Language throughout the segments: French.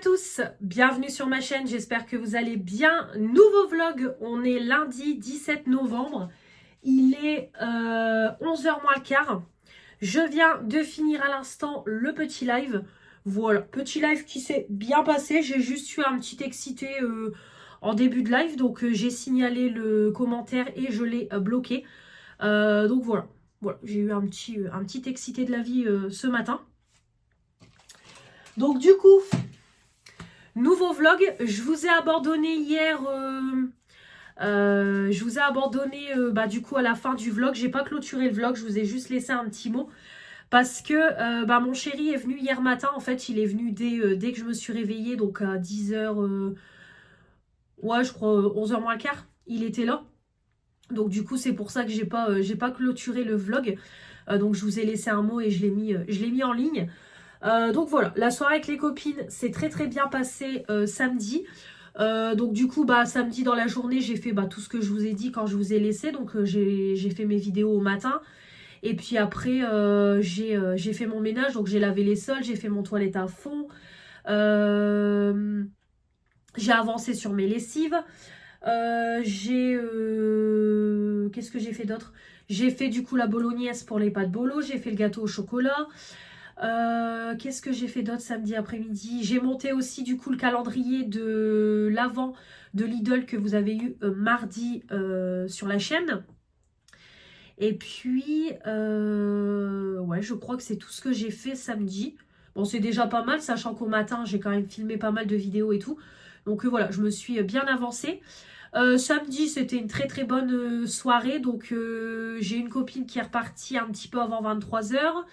tous, bienvenue sur ma chaîne, j'espère que vous allez bien. Nouveau vlog, on est lundi 17 novembre, il est 11h moins le quart. Je viens de finir à l'instant le petit live. Voilà, petit live qui s'est bien passé, j'ai juste eu un petit excité en début de live, donc j'ai signalé le commentaire et je l'ai bloqué. Donc voilà, j'ai eu un petit excité de la vie ce matin. Donc du coup, nouveau vlog, je vous ai abandonné hier, du coup à la fin du vlog, j'ai pas clôturé le vlog, je vous ai juste laissé un petit mot. Parce que mon chéri est venu hier matin, en fait il est venu dès que je me suis réveillée, donc à 10h, ouais je crois 11h moins le quart, il était là. Donc du coup c'est pour ça que j'ai pas clôturé le vlog, donc je vous ai laissé un mot et je l'ai mis en ligne. Donc voilà, la soirée avec les copines s'est très bien passée samedi. Donc du coup samedi dans la journée j'ai fait tout ce que je vous ai dit quand je vous ai laissé. Donc j'ai fait mes vidéos au matin. Et puis après j'ai fait mon ménage, donc j'ai lavé les sols, j'ai fait mon toilette à fond. J'ai avancé sur mes lessives. Qu'est-ce que j'ai fait d'autre? J'ai fait du coup la bolognaise pour les pâtes bolo, j'ai fait le gâteau au chocolat. Qu'est-ce que j'ai fait d'autre samedi après-midi? J'ai monté aussi du coup le calendrier de l'Avent de Lidl que vous avez eu mardi sur la chaîne. Et puis, ouais, je crois que c'est tout ce que j'ai fait samedi. Bon, c'est déjà pas mal, sachant qu'au matin, j'ai quand même filmé pas mal de vidéos et tout. Donc voilà, je me suis bien avancée. Samedi, c'était une très bonne soirée. Donc, j'ai une copine qui est repartie un petit peu avant 23h.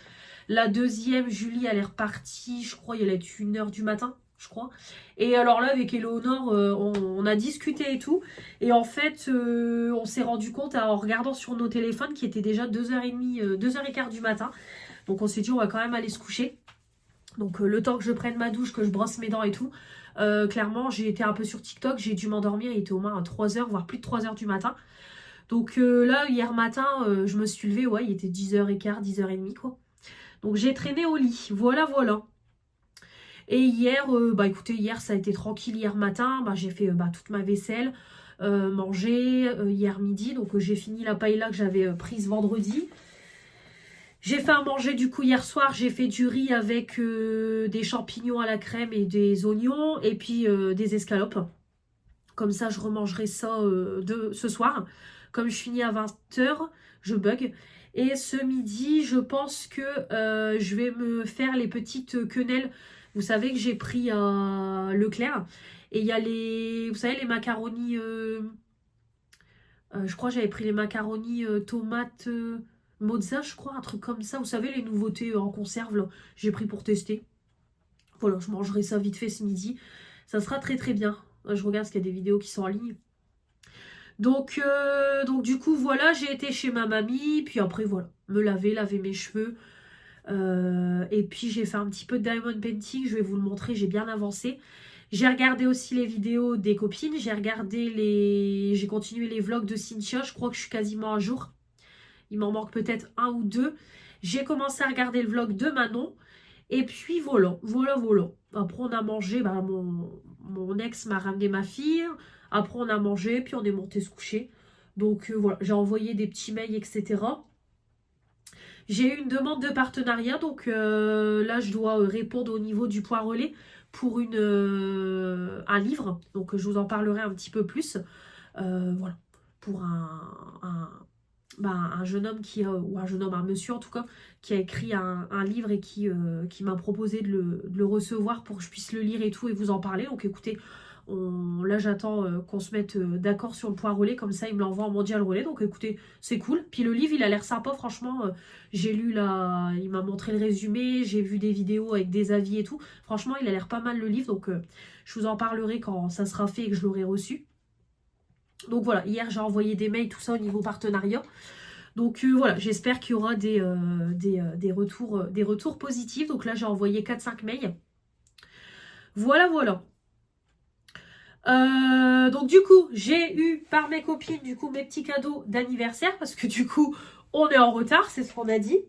La deuxième, Julie, elle est repartie, je crois, il est 1h du matin, je crois. Et alors là, avec Éléonore, on a discuté et tout. Et en fait, on s'est rendu compte en regardant sur nos téléphones qu'il était déjà 2h30, 2h15 du matin. Donc on s'est dit, on va quand même aller se coucher. Donc le temps que je prenne ma douche, que je brosse mes dents et tout. Clairement, j'ai été un peu sur TikTok, j'ai dû m'endormir, il était au moins à 3h, voire plus de 3h du matin. Donc là, hier matin, je me suis levée, ouais, il était 10h15, 10h30 quoi. Donc j'ai traîné au lit, voilà. Et hier, écoutez, hier ça a été tranquille hier matin, j'ai fait toute ma vaisselle, manger hier midi, donc j'ai fini la paella que j'avais prise vendredi. J'ai fait à manger du coup hier soir, j'ai fait du riz avec des champignons à la crème et des oignons, et puis des escalopes. Comme ça je remangerai ça ce soir. Comme je finis à 20h, je bug. Et ce midi, je pense que je vais me faire les petites quenelles. Vous savez que j'ai pris à Leclerc. Et il y a vous savez, les macaronis. Je crois que j'avais pris les macaronis tomates mozza, je crois, un truc comme ça. Vous savez, les nouveautés en conserve, là. J'ai pris pour tester. Voilà, je mangerai ça vite fait ce midi. Ça sera très bien. Je regarde parce qu'il y a des vidéos qui sont en ligne. Donc du coup, voilà, j'ai été chez ma mamie, puis après, voilà, me laver mes cheveux. Et puis, j'ai fait un petit peu de diamond painting, je vais vous le montrer, j'ai bien avancé. J'ai regardé aussi les vidéos des copines, j'ai continué les vlogs de Cynthia, je crois que je suis quasiment à jour. Il m'en manque peut-être un ou deux. J'ai commencé à regarder le vlog de Manon. Et puis voilà. Après, on a mangé, mon ex m'a ramené ma fille. Après, on a mangé, puis on est monté se coucher. Donc voilà, j'ai envoyé des petits mails, etc. J'ai eu une demande de partenariat, donc là, je dois répondre au niveau du point relais pour un livre. Donc, je vous en parlerai un petit peu plus. Voilà, pour un jeune homme un monsieur en tout cas, qui a écrit un livre et qui m'a proposé de le recevoir pour que je puisse le lire et tout et vous en parler. Donc écoutez, là j'attends qu'on se mette d'accord sur le point relais, comme ça il me l'envoie en mondial relais. Donc écoutez, c'est cool. Puis le livre il a l'air sympa franchement, j'ai lu il m'a montré le résumé, j'ai vu des vidéos avec des avis et tout. Franchement il a l'air pas mal le livre, donc je vous en parlerai quand ça sera fait et que je l'aurai reçu. Donc voilà, hier j'ai envoyé des mails, tout ça au niveau partenariat. Donc voilà, j'espère qu'il y aura des retours positifs. Donc là j'ai envoyé 4-5 mails. Voilà. Donc du coup, j'ai eu par mes copines du coup mes petits cadeaux d'anniversaire. Parce que du coup, on est en retard, c'est ce qu'on a dit.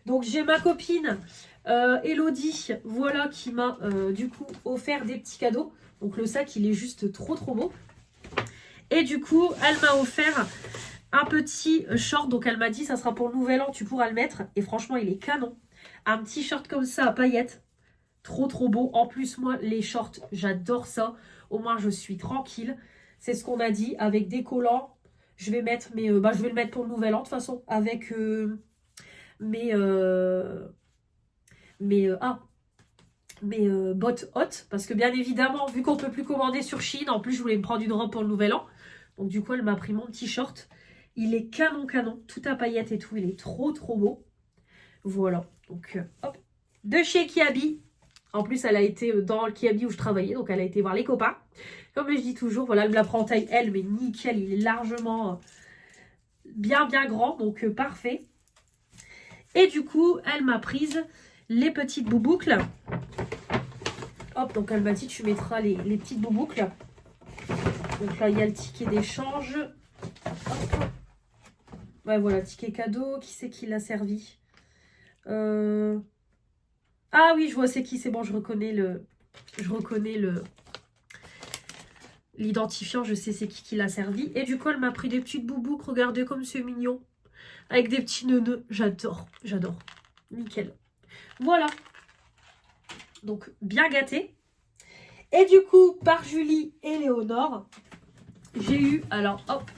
Donc j'ai ma copine Elodie, voilà, qui m'a du coup offert des petits cadeaux. Donc le sac, il est juste trop beau. Et du coup, elle m'a offert un petit short. Donc elle m'a dit, ça sera pour le nouvel an, tu pourras le mettre. Et franchement, il est canon. Un petit short comme ça à paillettes. Trop beau. En plus, moi, les shorts, j'adore ça. Au moins, je suis tranquille. C'est ce qu'on a dit. Avec des collants, je vais mettre mes... je vais le mettre pour le nouvel an, de toute façon. Avec mes... bottes hautes. Parce que bien évidemment, vu qu'on ne peut plus commander sur Chine, en plus, je voulais me prendre une robe pour le nouvel an. Donc, du coup, elle m'a pris mon petit short. Il est canon. Tout à paillettes et tout. Il est trop beau. Voilà. Donc, hop. De chez Kiabi. En plus, elle a été dans le Kiabi où je travaillais, donc elle a été voir les copains. Comme je dis toujours, voilà, elle me la prend en taille L, mais nickel, il est largement bien grand, donc parfait. Et du coup, elle m'a prise les petites bouboucles. Hop, donc elle m'a dit, tu mettras les petites bouboucles. Donc là, il y a le ticket d'échange. Ouais, voilà, ticket cadeau. Qui c'est qui l'a servi? Ah oui, je vois c'est qui, c'est bon, je reconnais l'identifiant, je sais c'est qui l'a servi. Et du coup, elle m'a pris des petites bouboucles, regardez comme c'est mignon. Avec des petits nœuds, j'adore. Nickel. Voilà. Donc, bien gâté. Et du coup, par Julie et Léonore, j'ai eu, alors hop,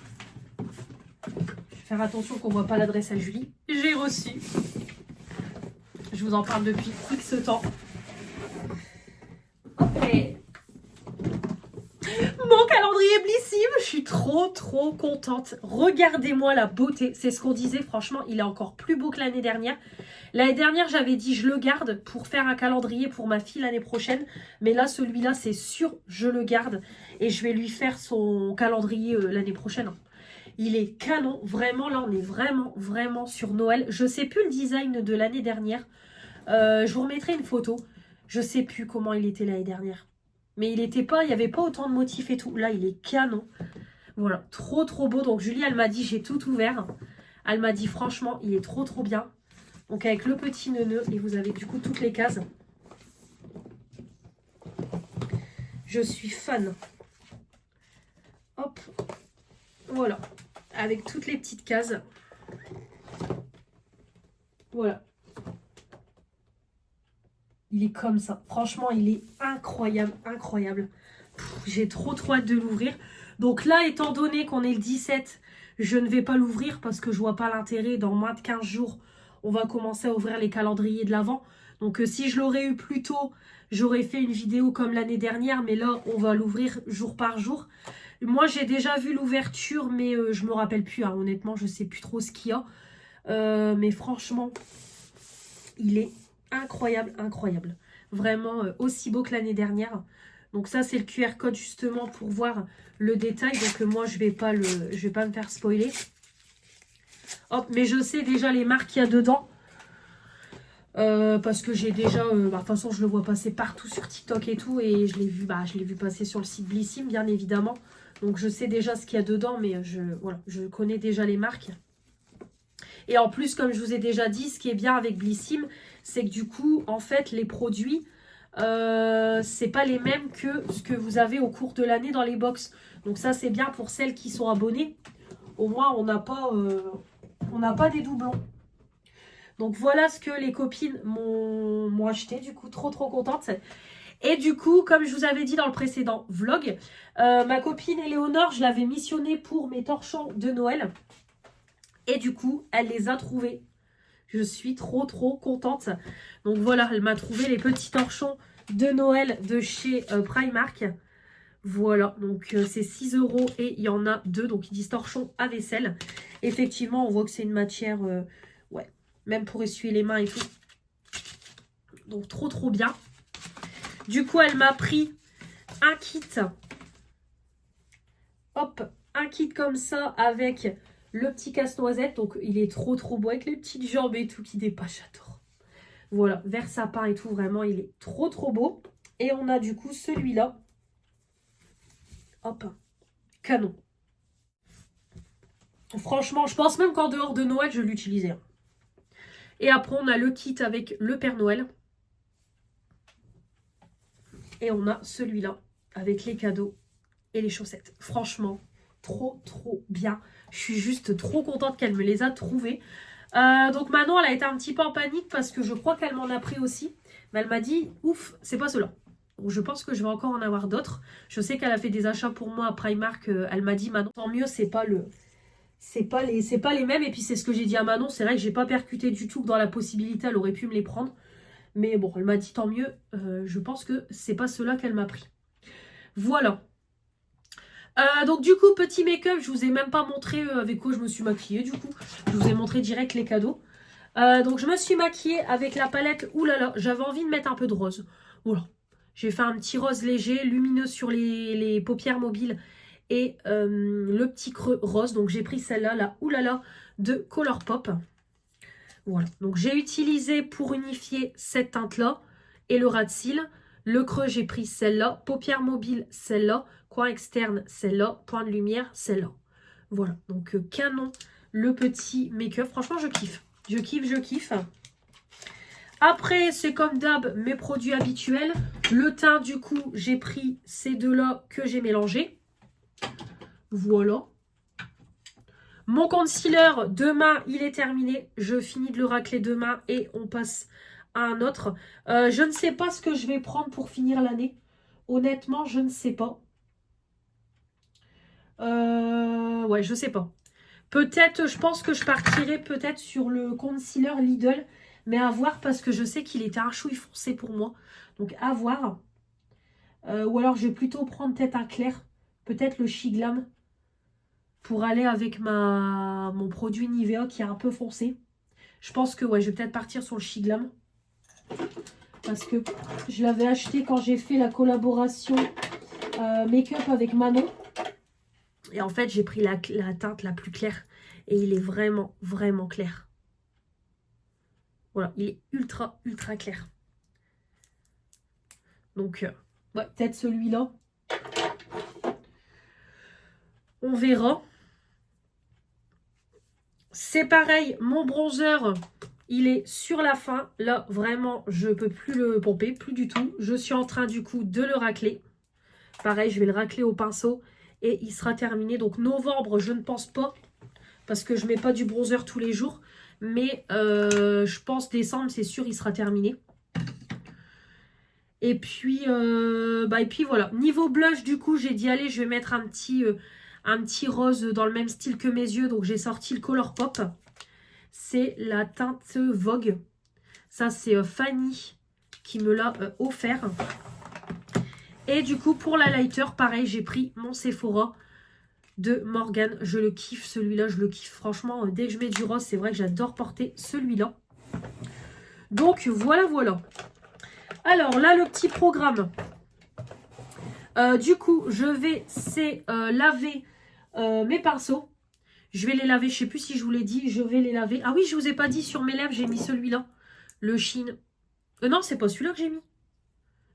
je vais faire attention qu'on ne voit pas l'adresse à Julie. J'ai reçu, je vous en parle depuis X temps. Mon calendrier Blissim, je suis trop contente. Regardez-moi la beauté, c'est ce qu'on disait, franchement, il est encore plus beau que l'année dernière. L'année dernière, j'avais dit je le garde pour faire un calendrier pour ma fille l'année prochaine. Mais là, celui-là, c'est sûr, je le garde. Et je vais lui faire son calendrier l'année prochaine. Il est canon, vraiment, là, on est vraiment sur Noël. Je sais plus le design de l'année dernière. Je vous remettrai une photo. Je sais plus comment il était l'année dernière. Mais il n'y avait pas autant de motifs et tout. Là, il est canon. Voilà, trop beau. Donc Julie, elle m'a dit, j'ai tout ouvert. Elle m'a dit, franchement, il est trop bien. Donc avec le petit nœud et vous avez du coup toutes les cases. Je suis fan. Hop, voilà. Avec toutes les petites cases. Voilà. Il est comme ça. Franchement, il est incroyable. J'ai trop hâte de l'ouvrir. Donc là, étant donné qu'on est le 17, je ne vais pas l'ouvrir parce que je vois pas l'intérêt. Dans moins de 15 jours, on va commencer à ouvrir les calendriers de l'Avent. Donc si je l'aurais eu plus tôt, j'aurais fait une vidéo comme l'année dernière. Mais là, on va l'ouvrir jour par jour. Moi, j'ai déjà vu l'ouverture, mais je me rappelle plus. Hein. Honnêtement, je sais plus trop ce qu'il y a. Mais franchement, il est incroyable. Vraiment aussi beau que l'année dernière. Donc ça, c'est le QR code justement pour voir le détail. Donc moi, je vais pas me faire spoiler. Hop, mais je sais déjà les marques qu'il y a dedans. Parce que j'ai déjà... de toute façon, je le vois passer partout sur TikTok et tout. Et je l'ai vu passer sur le site Blissim, bien évidemment. Donc je sais déjà ce qu'il y a dedans. Mais je connais déjà les marques. Et en plus, comme je vous ai déjà dit, ce qui est bien avec Blissim, c'est que du coup, en fait, les produits, c'est pas les mêmes que ce que vous avez au cours de l'année dans les box. Donc ça, c'est bien pour celles qui sont abonnées. Au moins, on n'a pas des doublons. Donc voilà ce que les copines m'ont acheté. Du coup, trop contente. Et du coup, comme je vous avais dit dans le précédent vlog, ma copine Éléonore, je l'avais missionnée pour mes torchons de Noël. Et du coup, elle les a trouvés. Je suis trop contente. Donc voilà, elle m'a trouvé les petits torchons de Noël de chez Primark. Voilà, donc c'est 6 € et il y en a 2. Donc ils disent torchons à vaisselle. Effectivement, on voit que c'est une matière, ouais, même pour essuyer les mains et tout. Donc trop bien. Du coup, elle m'a pris un kit. Hop, un kit comme ça avec... le petit casse-noisette, donc il est trop beau avec les petites jambes et tout qui dépassent, j'adore. Voilà, vert sapin et tout, vraiment, il est trop beau. Et on a du coup celui-là. Hop, canon. Franchement, je pense même qu'en dehors de Noël, je l'utilisais. Et après, on a le kit avec le Père Noël. Et on a celui-là avec les cadeaux et les chaussettes. Franchement, trop bien. Je suis juste trop contente qu'elle me les a trouvés. Donc Manon, elle a été un petit peu en panique parce que je crois qu'elle m'en a pris aussi. Mais elle m'a dit, ouf, c'est pas cela. Donc je pense que je vais encore en avoir d'autres. Je sais qu'elle a fait des achats pour moi à Primark. Elle m'a dit, Manon, tant mieux, c'est pas les mêmes. Et puis c'est ce que j'ai dit à Manon. C'est vrai que j'ai pas percuté du tout que dans la possibilité, elle aurait pu me les prendre. Mais bon, elle m'a dit, tant mieux. Je pense que c'est pas cela qu'elle m'a pris. Voilà. Donc du coup, petit make-up, je vous ai même pas montré avec quoi je me suis maquillée du coup. Je vous ai montré direct les cadeaux. Donc je me suis maquillée avec la palette. Oulala, j'avais envie de mettre un peu de rose. Voilà. J'ai fait un petit rose léger, lumineux sur les paupières mobiles et le petit creux rose. Donc j'ai pris celle-là, la Oulala de Colourpop. Voilà. Donc j'ai utilisé pour unifier cette teinte-là et le ras de cils. Le creux, j'ai pris celle-là. Paupières mobiles, celle-là. Coin externe, celle-là. Point de lumière, celle-là. Voilà. Donc canon, le petit make-up. Franchement, je kiffe. Je kiffe. Après, c'est comme d'hab, mes produits habituels. Le teint, du coup, j'ai pris ces deux-là que j'ai mélangés. Voilà. Mon concealer, demain, il est terminé. Je finis de le racler demain et on passe à un autre. Je ne sais pas ce que je vais prendre pour finir l'année. Honnêtement, je ne sais pas. Ouais, je sais pas. Peut-être, je pense que je partirai peut-être sur le concealer Lidl. Mais à voir parce que je sais qu'il était un chouille foncé pour moi. Donc à voir. Ou alors je vais plutôt prendre peut-être un clair. Peut-être le Shiglam. Pour aller avec mon produit Nivea qui est un peu foncé. Je pense que ouais, je vais peut-être partir sur le Shiglam. Parce que je l'avais acheté quand j'ai fait la collaboration make-up avec Manon. Et en fait, j'ai pris la teinte la plus claire. Et il est vraiment clair. Voilà, il est ultra clair. Donc, ouais, peut-être celui-là. On verra. C'est pareil, mon bronzer, il est sur la fin. Là, vraiment, je ne peux plus le pomper, plus du tout. Je suis en train, du coup, de le racler. Pareil, je vais le racler au pinceau et il sera terminé. Donc, novembre, je ne pense pas, parce que je ne mets pas du bronzer tous les jours. Mais je pense décembre, c'est sûr, il sera terminé. Et puis voilà. Niveau blush, du coup, j'ai dit, allez, je vais mettre un petit rose dans le même style que mes yeux. Donc, j'ai sorti le Colourpop. C'est la teinte Vogue. Ça, c'est Fanny qui me l'a offert. Et du coup, pour la lighter, pareil, j'ai pris mon Sephora de Morgane. Je le kiffe, celui-là, je le kiffe. Franchement, dès que je mets du rose, c'est vrai que j'adore porter celui-là. Donc, voilà. Alors, là, le petit programme. Du coup, je vais laver mes pinceaux. Je vais les laver, je ne sais plus si je vous l'ai dit, je vais les laver. Ah oui, je ne vous ai pas dit, sur mes lèvres, j'ai mis celui-là. Le Shein. Non, c'est pas celui-là que j'ai mis.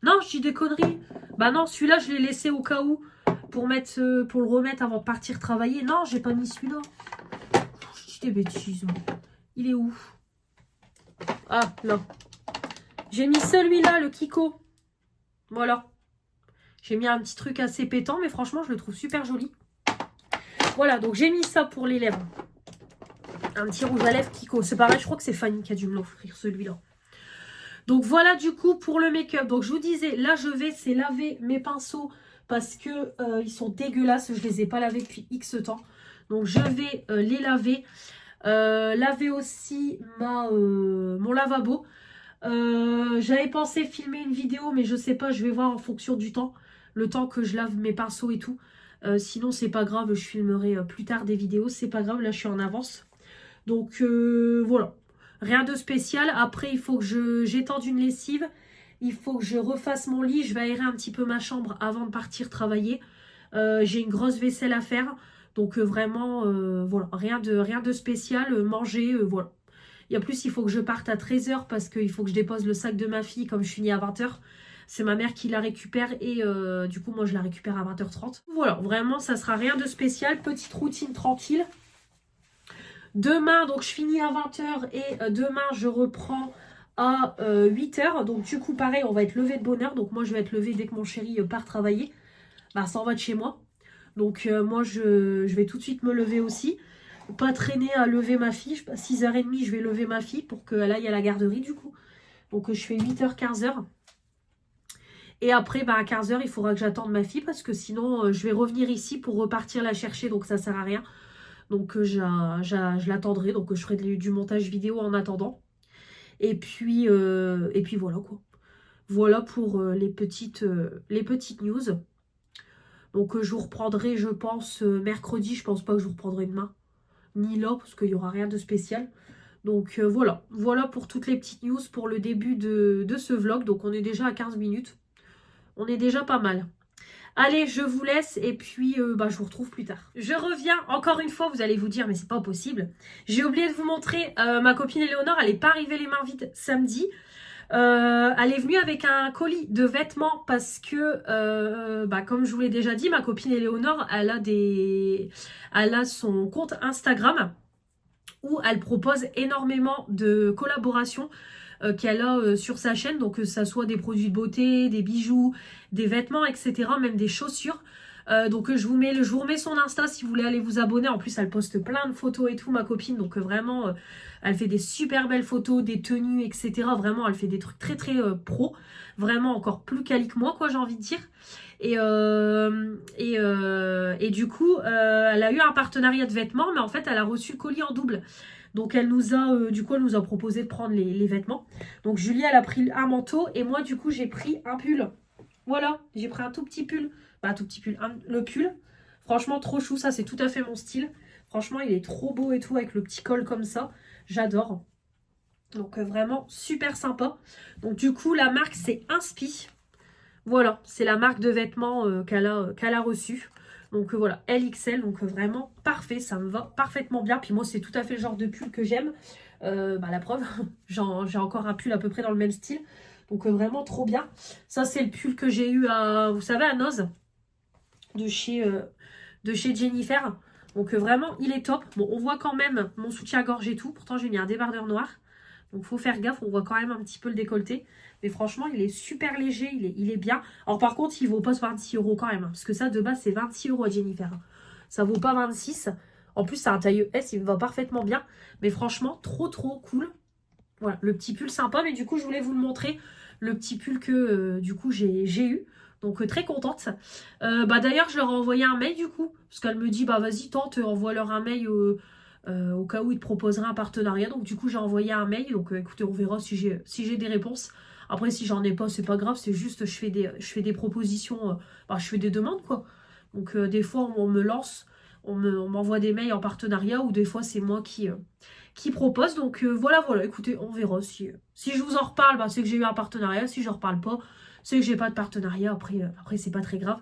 Non, je dis des conneries. Bah non, celui-là, je l'ai laissé au cas où pour le remettre avant de partir travailler. Non, j'ai pas mis celui-là. Je dis des bêtises. Il est où? Ah, là. J'ai mis celui-là, le Kiko. Voilà. J'ai mis un petit truc assez pétant, mais franchement, je le trouve super joli. Voilà, donc j'ai mis ça pour les lèvres. Un petit rouge à lèvres Kiko. C'est pareil, je crois que c'est Fanny qui a dû me l'offrir, celui-là. Donc voilà du coup pour le make-up. Donc je vous disais, là je vais laver mes pinceaux parce que ils sont dégueulasses. Je ne les ai pas lavés depuis X temps. Donc je vais les laver. Laver aussi mon lavabo. J'avais pensé filmer une vidéo, mais je sais pas, je vais voir en fonction du temps. Le temps que je lave mes pinceaux et tout. Sinon c'est pas grave, je filmerai plus tard des vidéos. C'est pas grave, là je suis en avance. Donc voilà. Rien de spécial. Après, il faut que j'étende une lessive. Il faut que je refasse mon lit. Je vais aérer un petit peu ma chambre avant de partir travailler. J'ai une grosse vaisselle à faire. Donc vraiment, voilà. Rien de spécial. Manger, voilà. Et en plus, il faut que je parte à 13 h parce qu'il faut que je dépose le sac de ma fille comme je finis à 20 h. C'est ma mère qui la récupère et du coup, moi, je la récupère à 20 h 30. Voilà, vraiment, ça sera rien de spécial. Petite routine tranquille. Demain, donc je finis à 20 h et demain je reprends à 8 h. Donc du coup pareil, on va être levé de bonne heure. Donc moi je vais être levée dès que mon chéri part travailler. Bah ça en va de chez moi. Donc moi je vais tout de suite me lever aussi. Pas traîner à lever ma fille. 6h30 je vais lever ma fille pour qu'elle aille à la garderie du coup. Donc je fais 8 h, 15 h. Et après, bah, à 15 h, il faudra que j'attende ma fille parce que sinon, je vais revenir ici pour repartir la chercher. Donc, ça sert à rien. Donc, je l'attendrai. Donc, je ferai du montage vidéo en attendant. Et puis voilà quoi. Voilà pour les petites news. Donc, je vous reprendrai, je pense, mercredi. Je pense pas que je vous reprendrai demain. Ni là, parce qu'il n'y aura rien de spécial. Donc, voilà. Voilà pour toutes les petites news pour le début de ce vlog. Donc, on est déjà à 15 minutes. On est déjà pas mal. Allez, je vous laisse et puis je vous retrouve plus tard. Je reviens encore une fois, vous allez vous dire mais c'est pas possible. J'ai oublié de vous montrer ma copine Éléonore, elle n'est pas arrivée les mains vides samedi. Elle est venue avec un colis de vêtements parce que, comme je vous l'ai déjà dit, ma copine Éléonore, elle a son compte Instagram où elle propose énormément de collaborations qu'elle a sur sa chaîne, donc que ça soit des produits de beauté, des bijoux, des vêtements, etc., même des chaussures. Donc je vous remets son Insta si vous voulez aller vous abonner. En plus elle poste plein de photos et tout, ma copine, donc vraiment elle fait des super belles photos, des tenues, etc. Vraiment elle fait des trucs très très pro, vraiment encore plus quali que moi quoi, j'ai envie de dire. Et du coup elle a eu un partenariat de vêtements, mais en fait elle a reçu le colis en double. Donc elle nous a proposé de prendre les vêtements. Donc Julie elle a pris un manteau et moi du coup j'ai pris un pull. Voilà, j'ai pris un tout petit pull. Bah tout petit pull, le pull. Franchement trop chou, ça c'est tout à fait mon style. Franchement il est trop beau et tout avec le petit col comme ça. J'adore. Donc vraiment super sympa. Donc du coup la marque c'est Inspi. Voilà, c'est la marque de vêtements qu'elle a reçue. Donc voilà, LXL, donc vraiment parfait, ça me va parfaitement bien. Puis moi, c'est tout à fait le genre de pull que j'aime. La preuve, j'ai encore un pull à peu près dans le même style. Donc vraiment trop bien. Ça, c'est le pull que j'ai eu vous savez, à Noz, de chez Jennifer. Donc vraiment, il est top. Bon, on voit quand même mon soutien-gorge et tout. Pourtant, j'ai mis un débardeur noir. Donc, faut faire gaffe, on voit quand même un petit peu le décolleté. Mais franchement, il est super léger, il est bien. Alors, par contre, il vaut pas 26 € quand même. Parce que ça, de base, c'est 26 € à Jennifer. Ça vaut pas 26. En plus, c'est un taille S, il me va parfaitement bien. Mais franchement, trop, trop cool. Voilà, le petit pull sympa. Mais du coup, je voulais vous le montrer. Le petit pull que, du coup, j'ai eu. Donc, très contente. D'ailleurs, je leur ai envoyé un mail, du coup. Parce qu'elle me dit, vas-y, tente, envoie-leur un mail au cas où ils te proposeraient un partenariat. Donc du coup j'ai envoyé un mail. Donc écoutez, on verra si j'ai des réponses. Après si j'en ai pas, c'est pas grave. C'est juste je fais des propositions. Je fais des demandes quoi. Donc des fois on me lance, on m'envoie des mails en partenariat. Ou des fois c'est moi qui propose. Donc voilà, écoutez, on verra. Si je vous en reparle, c'est que j'ai eu un partenariat. Si je ne reparle pas, c'est que j'ai pas de partenariat. Après c'est pas très grave.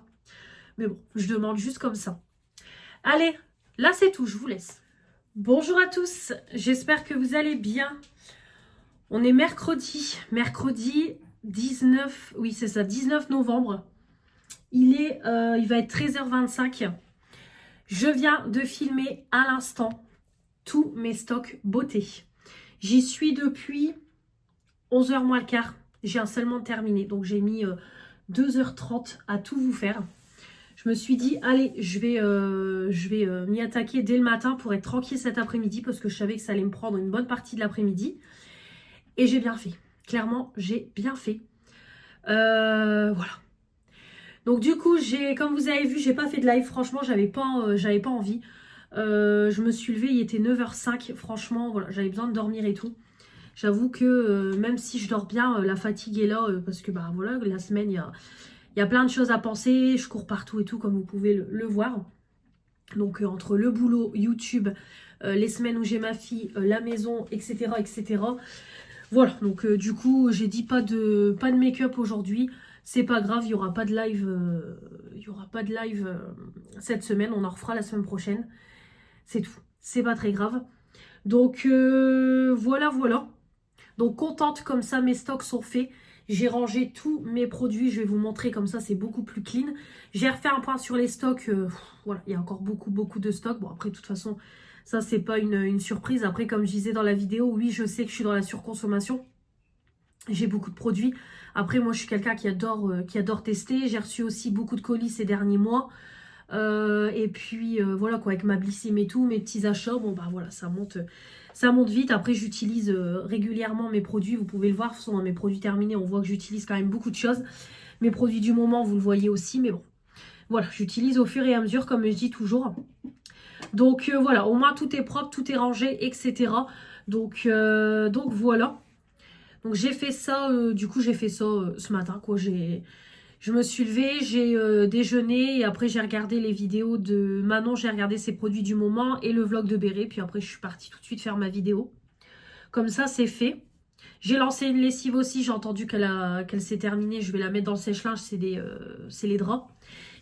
Mais bon, je demande juste comme ça. Allez, là c'est tout, je vous laisse. Bonjour à tous, j'espère que vous allez bien. On est mercredi 19, oui c'est ça, 19 novembre. Il va être 13h25. Je viens de filmer à l'instant tous mes stocks beauté. J'y suis depuis 11h moins le quart. J'ai un seulement terminé, donc j'ai mis 2h30 à tout vous faire. Je me suis dit, allez, je vais m'y attaquer dès le matin pour être tranquille cet après-midi parce que je savais que ça allait me prendre une bonne partie de l'après-midi. Et j'ai bien fait. Clairement, j'ai bien fait. Voilà. Donc du coup, comme vous avez vu, j'ai pas fait de live. Franchement, j'avais pas envie. Je me suis levée, il était 9h05. Franchement, voilà, j'avais besoin de dormir et tout. J'avoue que même si je dors bien, la fatigue est là parce que voilà, la semaine, il y a plein de choses à penser, je cours partout et tout, comme vous pouvez le voir. Donc entre le boulot, YouTube, les semaines où j'ai ma fille, la maison, etc. etc. Voilà, donc du coup, j'ai dit pas de make-up aujourd'hui. C'est pas grave, il n'y aura pas de live, cette semaine, on en refera la semaine prochaine. C'est tout, c'est pas très grave. Donc voilà. Donc contente, comme ça mes stocks sont faits. J'ai rangé tous mes produits, je vais vous montrer comme ça, c'est beaucoup plus clean. J'ai refait un point sur les stocks, voilà, il y a encore beaucoup de stocks. Bon après de toute façon, ça c'est pas une surprise. Après comme je disais dans la vidéo, oui je sais que je suis dans la surconsommation. J'ai beaucoup de produits. Après, moi, je suis quelqu'un qui adore tester. J'ai reçu aussi beaucoup de colis ces derniers mois. Et puis, voilà, quoi, avec ma Blissim et tout, mes petits achats, bon, bah voilà, ça monte vite. Après, j'utilise régulièrement mes produits. Vous pouvez le voir, ce sont dans mes produits terminés. On voit que j'utilise quand même beaucoup de choses. Mes produits du moment, vous le voyez aussi. Mais bon, voilà, j'utilise au fur et à mesure, comme je dis toujours. Donc, voilà, au moins, tout est propre, tout est rangé, etc. Donc voilà. Donc j'ai fait ça, du coup j'ai fait ça ce matin quoi. Je me suis levée, j'ai déjeuné et après j'ai regardé les vidéos de Manon, j'ai regardé ses produits du moment et le vlog de Béré. Puis après je suis partie tout de suite faire ma vidéo. Comme ça c'est fait. J'ai lancé une lessive aussi, j'ai entendu qu'elle s'est terminée. Je vais la mettre dans le sèche-linge, c'est les draps.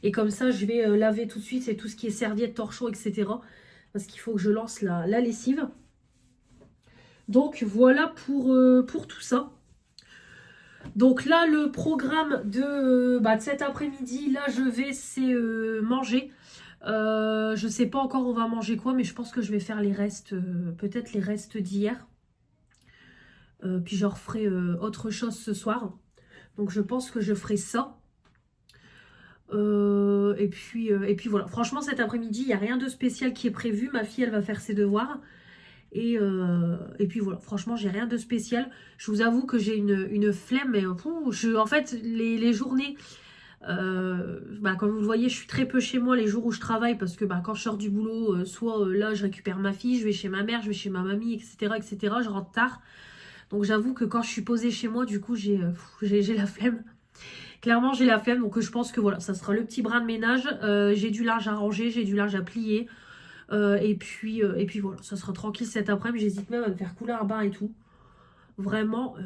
Et comme ça je vais laver tout de suite, c'est tout ce qui est serviette, torchon, etc. Parce qu'il faut que je lance la lessive. Donc voilà pour tout ça. Donc là, le programme de cet après-midi, là, c'est manger. Je sais pas encore on va manger quoi, mais je pense que je vais faire les restes, peut-être les restes d'hier. Puis je referai autre chose ce soir. Donc je pense que je ferai ça. Et puis voilà. Franchement, cet après-midi, il n'y a rien de spécial qui est prévu. Ma fille, elle va faire ses devoirs. Et puis voilà, franchement, j'ai rien de spécial. Je vous avoue que j'ai une flemme. Mais, en fait, les journées, comme vous le voyez, je suis très peu chez moi les jours où je travaille. Parce que quand je sors du boulot, soit là, je récupère ma fille, je vais chez ma mère, je vais chez ma mamie, etc. etc. Je rentre tard. Donc j'avoue que quand je suis posée chez moi, du coup, j'ai la flemme. Clairement, j'ai la flemme. Donc je pense que voilà, ça sera le petit brin de ménage. J'ai du linge à ranger, j'ai du linge à plier. Et puis voilà, ça sera tranquille cet après-midi. J'hésite même à me faire couler un bain et tout. Vraiment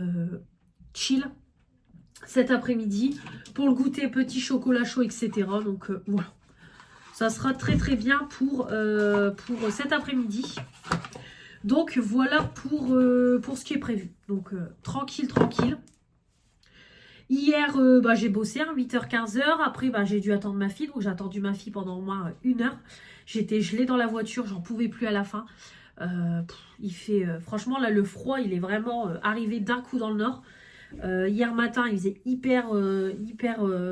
chill cet après-midi. Pour le goûter, petit chocolat chaud, etc. Donc voilà. Ça sera très très bien pour cet après-midi. Donc voilà pour ce qui est prévu. Donc tranquille, tranquille. Hier, j'ai bossé, 8h-15h. Après, j'ai dû attendre ma fille. Donc, j'ai attendu ma fille pendant au moins 1 heure. J'étais gelée dans la voiture. J'en pouvais plus à la fin. Il fait... franchement, là, le froid, il est vraiment arrivé d'un coup dans le nord. Hier matin, il faisait hyper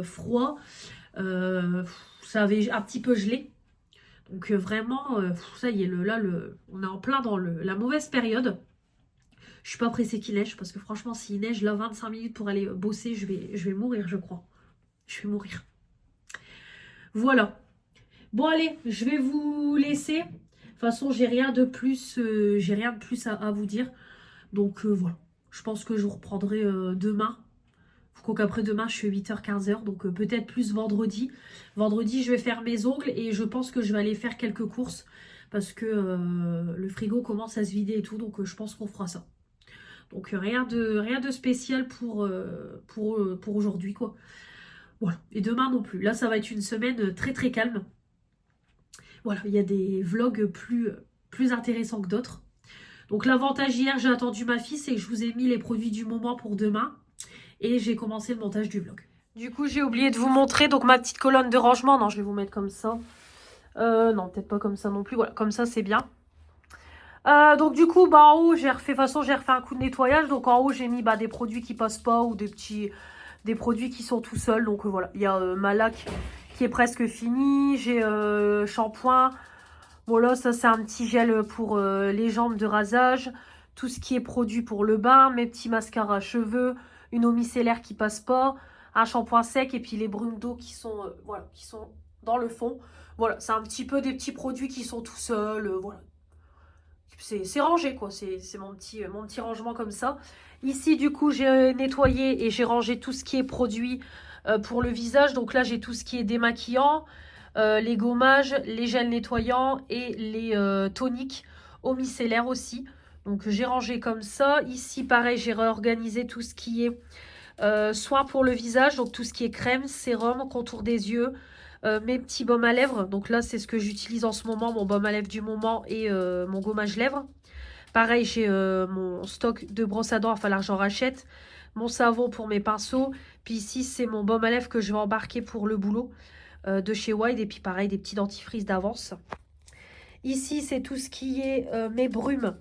froid. Ça avait un petit peu gelé. Donc, vraiment, ça y est, on est en plein dans la mauvaise période. Je suis pas pressée qu'il neige parce que franchement, s'il neige là 25 minutes pour aller bosser, je vais mourir, je crois. Je vais mourir. Voilà. Bon, allez, je vais vous laisser. De toute façon, j'ai rien de plus, à vous dire. Donc, voilà. Je pense que je vous reprendrai demain. Faut qu'après demain, je suis 8h-15h. Donc, peut-être plus vendredi. Vendredi, je vais faire mes ongles et je pense que je vais aller faire quelques courses parce que le frigo commence à se vider et tout. Donc, je pense qu'on fera ça. Donc rien de spécial pour aujourd'hui quoi. Voilà. Et demain non plus. Là ça va être une semaine très très calme. Voilà, il y a des vlogs plus intéressants que d'autres. Donc l'avantage hier, j'ai attendu ma fille, c'est que je vous ai mis les produits du moment pour demain. Et j'ai commencé le montage du vlog. Du coup j'ai oublié de vous montrer donc ma petite colonne de rangement. Non, je vais vous mettre comme ça. Non, peut-être pas comme ça non plus. Voilà, comme ça c'est bien. Donc du coup en haut j'ai refait un coup de nettoyage. Donc en haut j'ai mis des produits qui passent pas ou des produits qui sont tout seuls. Donc voilà, il y a ma laque qui est presque finie. J'ai shampoing. Voilà, ça c'est un petit gel pour les jambes de rasage. Tout ce qui est produit pour le bain, mes petits mascaras à cheveux, une eau micellaire qui passe pas, un shampoing sec et puis les brumes d'eau qui sont qui sont dans le fond. Voilà, c'est un petit peu des petits produits qui sont tout seuls. Voilà. C'est rangé quoi, c'est mon petit rangement comme ça. Ici du coup j'ai nettoyé et j'ai rangé tout ce qui est produit pour le visage. Donc là j'ai tout ce qui est démaquillant, les gommages, les gels nettoyants et les toniques au micellaire aussi. Donc j'ai rangé comme ça. Ici pareil j'ai réorganisé tout ce qui est soins pour le visage. Donc tout ce qui est crème, sérum, contour des yeux. Mes petits baumes à lèvres, donc là c'est ce que j'utilise en ce moment, mon baume à lèvres du moment et mon gommage lèvres. Pareil j'ai mon stock de brosse à dents, enfin là j'en rachète, mon savon pour mes pinceaux, puis ici c'est mon baume à lèvres que je vais embarquer pour le boulot de chez Wild, et puis pareil des petits dentifrices d'avance. Ici c'est tout ce qui est mes brumes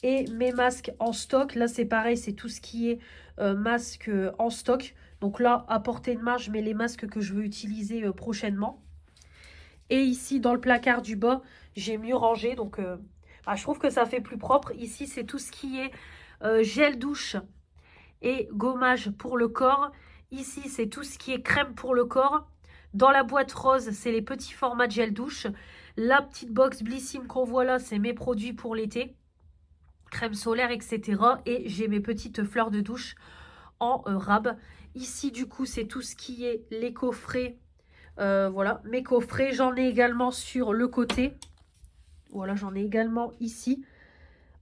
et mes masques en stock. Là, c'est pareil, c'est tout ce qui est masque en stock. Donc là, à portée de main, je mets les masques que je veux utiliser prochainement. Et ici, dans le placard du bas, j'ai mieux rangé. Donc, je trouve que ça fait plus propre. Ici, c'est tout ce qui est gel douche et gommage pour le corps. Ici, c'est tout ce qui est crème pour le corps. Dans la boîte rose, c'est les petits formats de gel douche. La petite box Blissim qu'on voit là, c'est mes produits pour l'été. Crème solaire, etc. Et j'ai mes petites fleurs de douche en rab. Ici, du coup, c'est tout ce qui est les coffrets. Voilà, mes coffrets. J'en ai également sur le côté. Voilà, j'en ai également ici.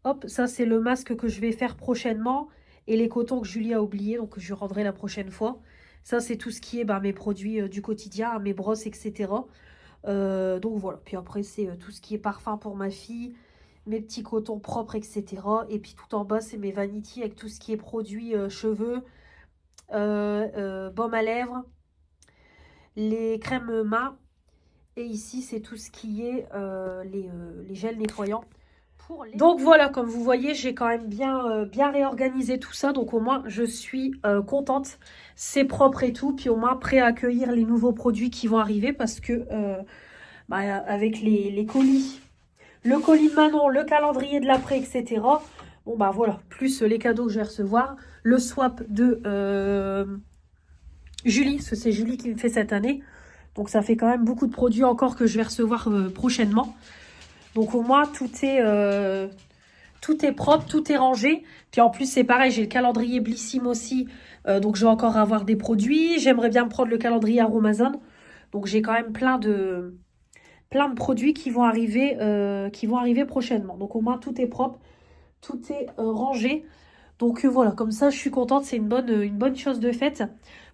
Hop, ça, c'est le masque que je vais faire prochainement. Et les cotons que Julie a oublié, donc je rendrai la prochaine fois. Ça, c'est tout ce qui est mes produits du quotidien, mes brosses, etc. Donc voilà. Puis après, c'est tout ce qui est parfum pour ma fille, mes petits cotons propres, etc. Et puis tout en bas, c'est mes vanities avec tout ce qui est produits cheveux, baume à lèvres, les crèmes mains. Et ici, c'est tout ce qui est les gels nettoyants. Donc voilà, comme vous voyez, j'ai quand même bien réorganisé tout ça. Donc au moins, je suis contente. C'est propre et tout. Puis au moins, prêt à accueillir les nouveaux produits qui vont arriver. Parce que avec les colis, le colis de Manon, le calendrier de l'après, etc. Bon voilà, plus les cadeaux que je vais recevoir. Le swap de Julie, parce que c'est Julie qui me fait cette année. Donc ça fait quand même beaucoup de produits encore que je vais recevoir prochainement. Donc au moins tout est propre, tout est rangé. Puis en plus c'est pareil, j'ai le calendrier Blissim aussi. Donc je vais encore avoir des produits. J'aimerais bien me prendre le calendrier Aromazone. Donc j'ai quand même plein de produits qui vont arriver prochainement. Donc au moins tout est propre, tout est rangé. Donc voilà, comme ça je suis contente, c'est une bonne chose de faite.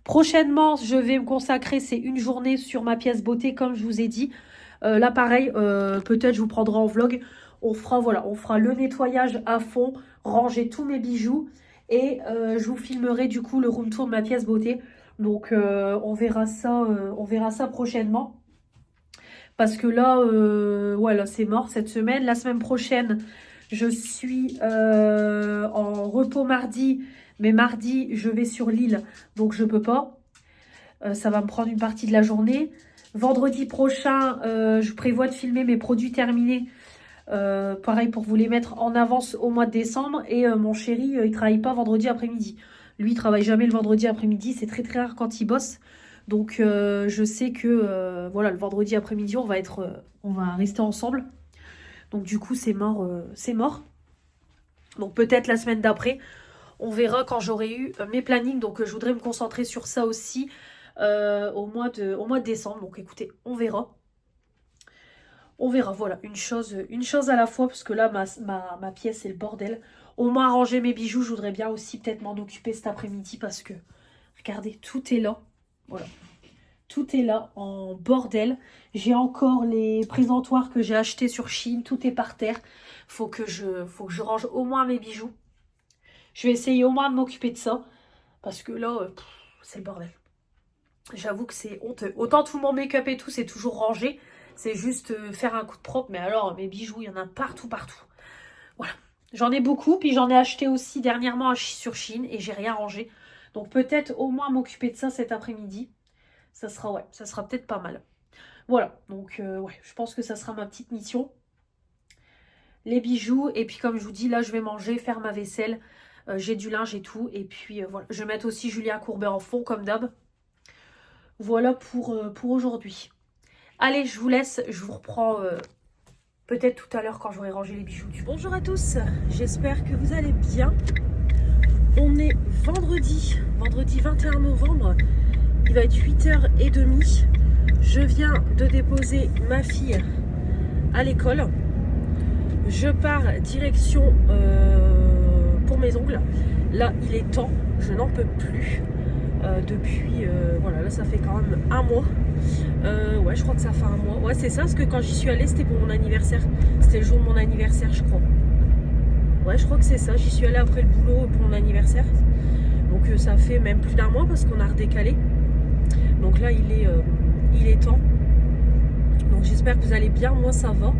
Prochainement, je vais me consacrer, c'est une journée sur ma pièce beauté, comme je vous ai dit. Là, pareil, peut-être je vous prendrai en vlog. On fera le nettoyage à fond, ranger tous mes bijoux. Et je vous filmerai du coup le room tour de ma pièce beauté. Donc, on verra ça prochainement. Parce que là, là c'est mort cette semaine. La semaine prochaine, je suis en repos mardi. Mais mardi, je vais sur l'île, donc je peux pas. Ça va me prendre une partie de la journée. Vendredi prochain, je prévois de filmer mes produits terminés. Pareil, pour vous les mettre en avance au mois de décembre. Et mon chéri, il travaille pas vendredi après-midi. Lui, il travaille jamais le vendredi après-midi. C'est très très rare quand il bosse. Donc, je sais que le vendredi après-midi, on va rester ensemble. Donc, du coup, c'est mort. Donc, peut-être la semaine d'après. On verra quand j'aurai eu mes plannings. Donc, je voudrais me concentrer sur ça aussi au mois de décembre. Donc, écoutez, on verra. On verra, voilà, une chose à la fois. Parce que là, ma pièce, c'est le bordel. Au moins, ranger mes bijoux. Je voudrais bien aussi peut-être m'en occuper cet après-midi. Parce que, regardez, tout est là. Voilà. Tout est là en bordel. J'ai encore les présentoirs que j'ai achetés sur Shein. Tout est par terre. Faut que je range au moins mes bijoux. Je vais essayer au moins de m'occuper de ça. Parce que là, c'est le bordel. J'avoue que c'est honteux. Autant tout mon make-up et tout, c'est toujours rangé. C'est juste faire un coup de propre. Mais alors, mes bijoux, il y en a partout. Voilà. J'en ai beaucoup. Puis j'en ai acheté aussi dernièrement sur Shein. Et j'ai rien rangé. Donc peut-être au moins m'occuper de ça cet après-midi. Ça sera peut-être pas mal. Voilà. Donc je pense que ça sera ma petite mission. Les bijoux. Et puis comme je vous dis, là, je vais manger, faire ma vaisselle. J'ai du linge et tout. Et puis voilà. Je vais mettre aussi Julia Courbet en fond comme d'hab. Voilà pour aujourd'hui. Allez, je vous laisse. Je vous reprends peut-être tout à l'heure quand j'aurai rangé les bijoux. Bonjour à tous. J'espère que vous allez bien. On est vendredi 21 novembre. Il va être 8h30. Je viens de déposer ma fille à l'école. Je pars direction pour mes ongles. Là, il est temps. Je n'en peux plus. Depuis, là, ça fait quand même un mois. Je crois que ça fait un mois. Ouais, c'est ça, parce que quand j'y suis allée, c'était pour mon anniversaire. C'était le jour de mon anniversaire, je crois. Ouais, je crois que c'est ça. J'y suis allée après le boulot pour mon anniversaire. Donc, ça fait même plus d'un mois parce qu'on a redécalé. Donc là, il est temps. Donc, j'espère que vous allez bien. Moi, ça va.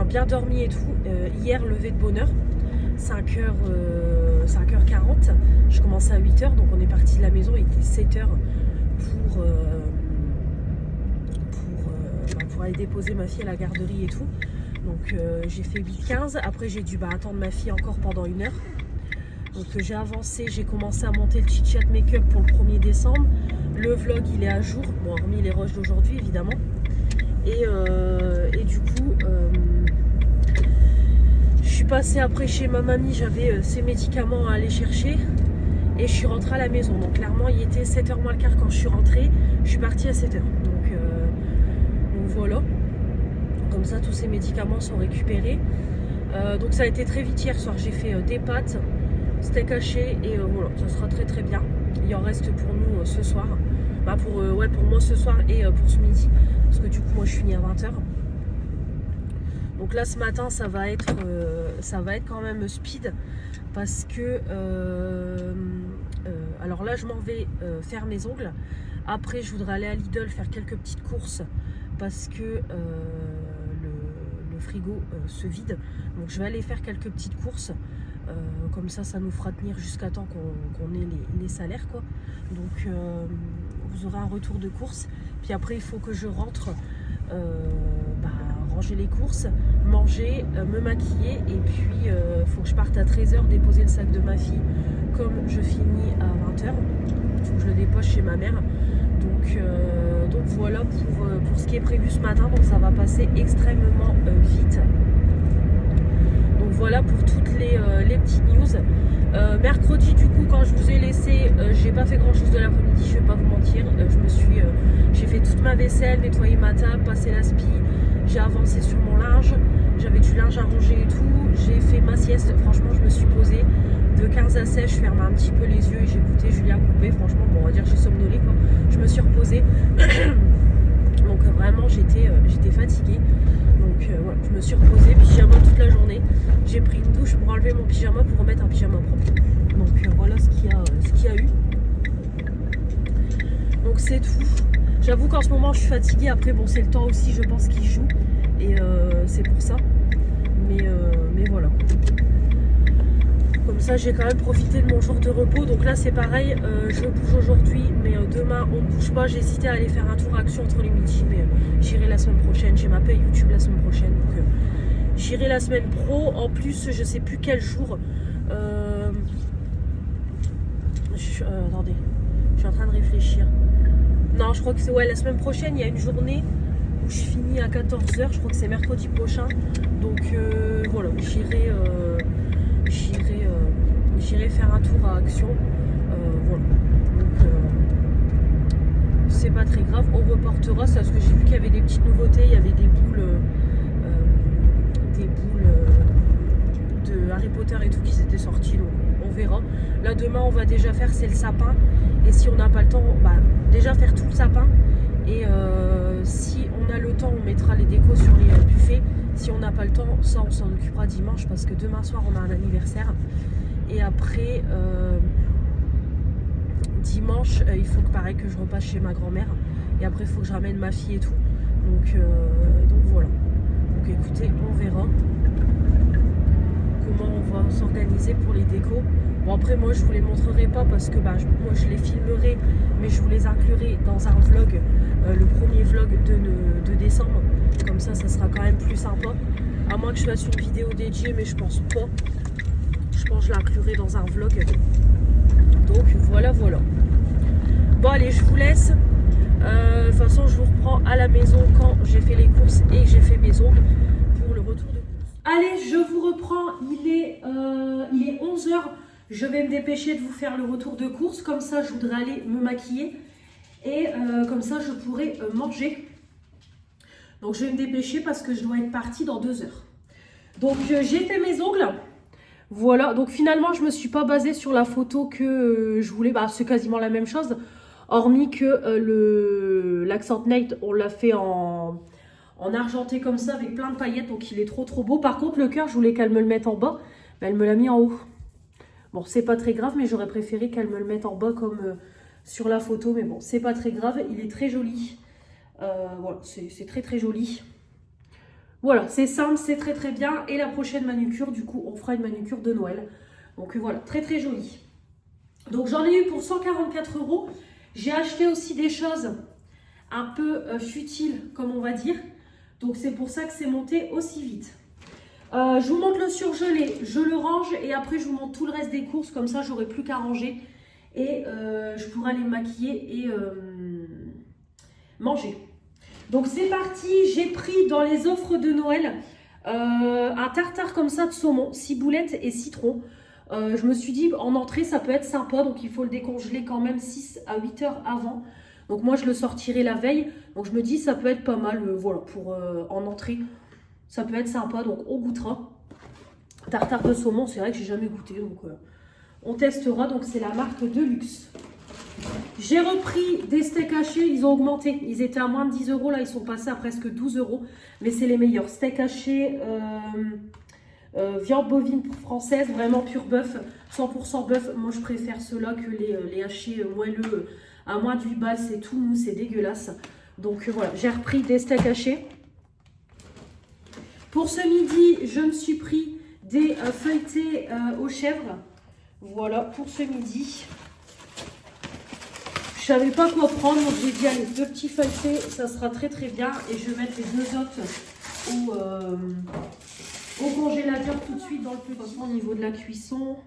bien dormi et tout. Hier, levé de bonne heure, 5h40. Je commençais à 8h, donc on est parti de la maison, il était 7h pour aller déposer ma fille à la garderie et tout. Donc j'ai fait 8h15. Après, j'ai dû attendre ma fille encore pendant 1 heure. Donc j'ai avancé, j'ai commencé à monter le chit-chat make-up pour le 1er décembre. Le vlog, il est à jour, bon, hormis les rushs d'aujourd'hui, évidemment. Et du coup, je suis passée après chez ma mamie, j'avais ses médicaments à aller chercher. Et je suis rentrée à la maison. Donc clairement, il était 7h moins le quart quand je suis rentrée. Je suis partie à 7h. Donc voilà. Comme ça, tous ces médicaments sont récupérés. Donc ça a été très vite hier soir. J'ai fait des pâtes, steak haché et voilà, ça sera très très bien. Il en reste pour nous ce soir. Pour moi ce soir et pour ce midi. Parce que du coup, moi je finis à 20h. Donc là, ce matin, ça va être quand même speed. Parce que alors là, je m'en vais faire mes ongles. Après, je voudrais aller à Lidl faire quelques petites courses. Parce que le frigo se vide. Donc je vais aller faire quelques petites courses. Comme ça nous fera tenir jusqu'à temps qu'on ait les salaires, quoi. Donc vous aurez un retour de course. Puis après, il faut que je rentre, ranger les courses, manger, me maquiller. Et puis il faut que je parte à 13h déposer le sac de ma fille. Comme je finis à 20h, il faut que je le dépose chez ma mère. Donc voilà pour ce qui est prévu ce matin. Donc ça va passer extrêmement vite. Donc voilà pour toutes les petites news. Mercredi, du coup, quand je vous ai laissé, j'ai pas fait grand chose de l'après-midi, je vais pas vous mentir. J'ai fait toute ma vaisselle, nettoyé ma table, passé l'aspi, j'ai avancé sur mon linge, j'avais du linge à ranger et tout. J'ai fait ma sieste, franchement, je me suis posée de 15 à 16, je fermais un petit peu les yeux et j'écoutais Julia couper. Franchement, bon, on va dire que j'ai somnolé, quoi. Je me suis reposée. Donc vraiment, j'étais fatiguée. Donc voilà, je me suis reposée, pyjama toute la journée. J'ai pris une douche pour enlever mon pyjama pour remettre un pyjama propre. Donc voilà ce qu'il y a eu. Donc c'est tout. J'avoue qu'en ce moment je suis fatiguée. Après bon, c'est le temps aussi, je pense, qui joue. Et c'est pour ça. Mais voilà. Comme ça, j'ai quand même profité de mon jour de repos. Donc là, c'est pareil, je bouge aujourd'hui, mais demain, on ne bouge pas. J'ai hésité à aller faire un tour à Action entre les midis, mais j'irai la semaine prochaine. J'ai ma paye YouTube la semaine prochaine, donc j'irai la semaine pro. En plus, je sais plus quel jour. Attendez, je suis en train de réfléchir. Non, je crois que c'est la semaine prochaine. Il y a une journée où je finis à 14h. Je crois que c'est mercredi prochain. Donc voilà, j'irai faire un tour à Action. Voilà. Donc c'est pas très grave, on reportera ça parce que j'ai vu qu'il y avait des petites nouveautés, il y avait des boules de Harry Potter et tout qui s'étaient sorties, donc on verra. Là demain on va déjà faire, c'est le sapin, et si on n'a pas le temps, déjà faire tout le sapin, et si on a le temps on mettra les décos sur les buffets. Si on n'a pas le temps, ça on s'en occupera dimanche parce que demain soir on a un anniversaire. Et après dimanche, il faut que pareil que je repasse chez ma grand-mère. Et après il faut que je ramène ma fille et tout. Donc voilà. Donc écoutez, on verra comment on va s'organiser pour les décos. Bon après moi je vous les montrerai pas parce que moi je les filmerai, mais je vous les inclurai dans un vlog, le premier vlog de décembre. Comme ça sera quand même plus sympa. À moins que je fasse une vidéo dédiée, mais je pense pas. Je pense que je l'inclurai dans un vlog. Donc voilà. Bon allez, je vous laisse. De toute façon, je vous reprends à la maison quand j'ai fait les courses et que j'ai fait mes ongles pour le retour de course. Allez, je vous reprends. Il est 11h. Je vais me dépêcher de vous faire le retour de course. Comme ça, je voudrais aller me maquiller. Et comme ça, je pourrai manger. Donc, je vais me dépêcher parce que je dois être partie dans 2 heures. Donc, j'ai fait mes ongles. Voilà. Donc, finalement, je ne me suis pas basée sur la photo que je voulais. C'est quasiment la même chose. Hormis que l'accent nail, on l'a fait en argenté comme ça avec plein de paillettes. Donc, il est trop beau. Par contre, le cœur, je voulais qu'elle me le mette en bas. Mais elle me l'a mis en haut. Bon, c'est pas très grave, mais j'aurais préféré qu'elle me le mette en bas comme sur la photo. Mais bon, c'est pas très grave. Il est très joli. Voilà, c'est très joli. Voilà, c'est simple, c'est très très bien. Et la prochaine manucure, du coup, on fera une manucure de Noël. Donc voilà, très très joli. Donc j'en ai eu pour 144 €. J'ai acheté aussi des choses un peu futiles, comme on va dire. Donc c'est pour ça que c'est monté aussi vite. Je vous montre le surgelé, je le range et après je vous montre tout le reste des courses. Comme ça, j'aurai plus qu'à ranger et je pourrai aller me maquiller et manger. Donc c'est parti, j'ai pris dans les offres de Noël un tartare comme ça de saumon, ciboulette et citron. Je me suis dit en entrée ça peut être sympa, donc il faut le décongeler quand même 6 à 8 heures avant. Donc moi je le sortirai la veille, donc je me dis ça peut être pas mal, voilà, pour en entrée. Ça peut être sympa, donc on goûtera. Tartare de saumon, c'est vrai que j'ai jamais goûté, donc on testera. Donc c'est la marque Deluxe. J'ai repris des steaks hachés, ils ont augmenté. Ils étaient à moins de 10 €, là ils sont passés à presque 12 €. Mais c'est les meilleurs. Steak haché, viande bovine française, vraiment pur bœuf, 100% bœuf. Moi je préfère ceux-là que les hachés moelleux à moins de 8 balles, c'est tout mou, c'est dégueulasse. Donc voilà, j'ai repris des steaks hachés. Pour ce midi, je me suis pris des feuilletés aux chèvres. Voilà, pour ce midi. Je savais pas quoi prendre, donc j'ai dit allez, 2 petits feuilletés, ça sera très très bien. Et je vais mettre les 2 autres au congélateur tout de suite dans le petit. Au niveau de la cuisson,